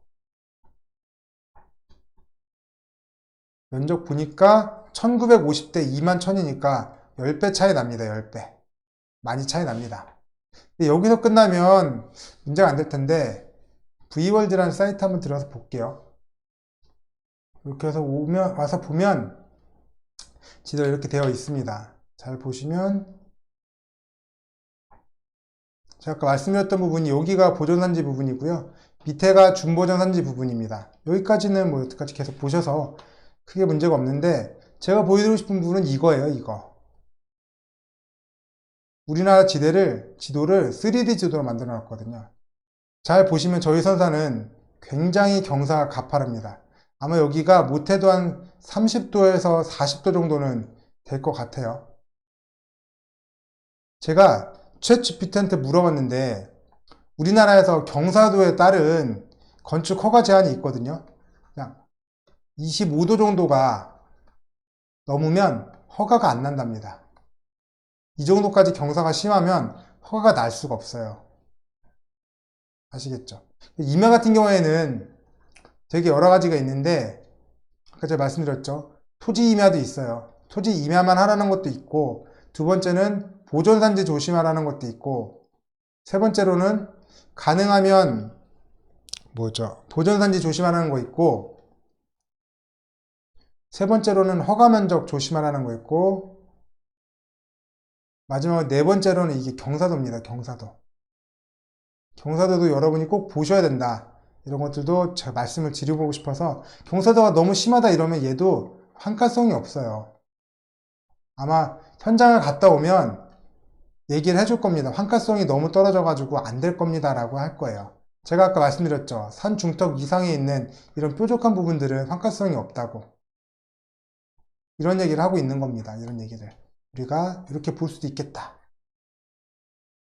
면적 보니까 1950대 21,000이니까 10배 차이 납니다. 10배. 많이 차이 납니다. 여기서 끝나면 문제가 안 될 텐데 V월드라는 사이트 한번 들어가서 볼게요. 이렇게 해서 와서 보면 지도가 이렇게 되어 있습니다. 잘 보시면 제가 아까 말씀드렸던 부분이 여기가 보존산지 부분이고요. 밑에가 준보존산지 부분입니다. 여기까지는 뭐 여기까지 계속 보셔서 크게 문제가 없는데 제가 보여드리고 싶은 부분은 이거예요. 이거. 우리나라 지도를 3D 지도로 만들어 놨거든요. 잘 보시면 저희 선산은 굉장히 경사가 가파릅니다. 아마 여기가 못해도 한 30도에서 40도 정도는 될 것 같아요. 제가 챗GPT한테 물어봤는데 우리나라에서 경사도에 따른 건축 허가 제한이 있거든요. 그냥 25도 정도가 넘으면 허가가 안 난답니다. 이 정도까지 경사가 심하면 허가가 날 수가 없어요. 아시겠죠? 임야 같은 경우에는 되게 여러 가지가 있는데 아까 제가 말씀드렸죠. 토지 임야도 있어요. 토지 임야만 하라는 것도 있고 두 번째는 보존산지 조심하라는 것도 있고 세 번째로는 가능하면 보존산지 조심하라는 거 있고, 세 번째로는 허가 면적 조심하라는 거 있고, 마지막으로 네 번째로는 이게 경사도입니다. 경사도도 여러분이 꼭 보셔야 된다. 이런 것들도 제가 말씀을 드려보고 싶어서, 경사도가 너무 심하다 이러면 얘도 환가성이 없어요. 아마 현장을 갔다 오면 얘기를 해줄 겁니다. 환가성이 너무 떨어져가지고 안 될 겁니다 라고 할 거예요. 제가 아까 말씀드렸죠. 산 중턱 이상에 있는 이런 뾰족한 부분들은 환가성이 없다고. 이런 얘기를 하고 있는 겁니다. 이런 얘기를. 우리가 이렇게 볼 수도 있겠다.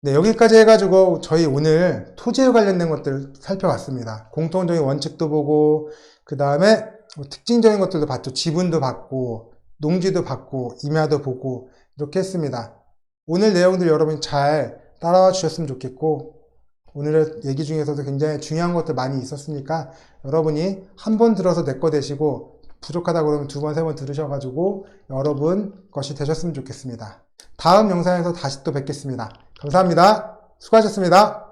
네, 여기까지 해가지고 저희 오늘 토지에 관련된 것들을 살펴봤습니다. 공통적인 원칙도 보고, 그 다음에 특징적인 것들도 봤죠. 지분도 봤고, 농지도 봤고, 임야도 보고, 이렇게 했습니다. 오늘 내용들 여러분 잘 따라와 주셨으면 좋겠고, 오늘의 얘기 중에서도 굉장히 중요한 것들 많이 있었으니까 여러분이 한 번 들어서 내 거 되시고, 부족하다 그러면 두 번, 세 번 들으셔가지고 여러분 것이 되셨으면 좋겠습니다. 다음 영상에서 다시 또 뵙겠습니다. 감사합니다. 수고하셨습니다.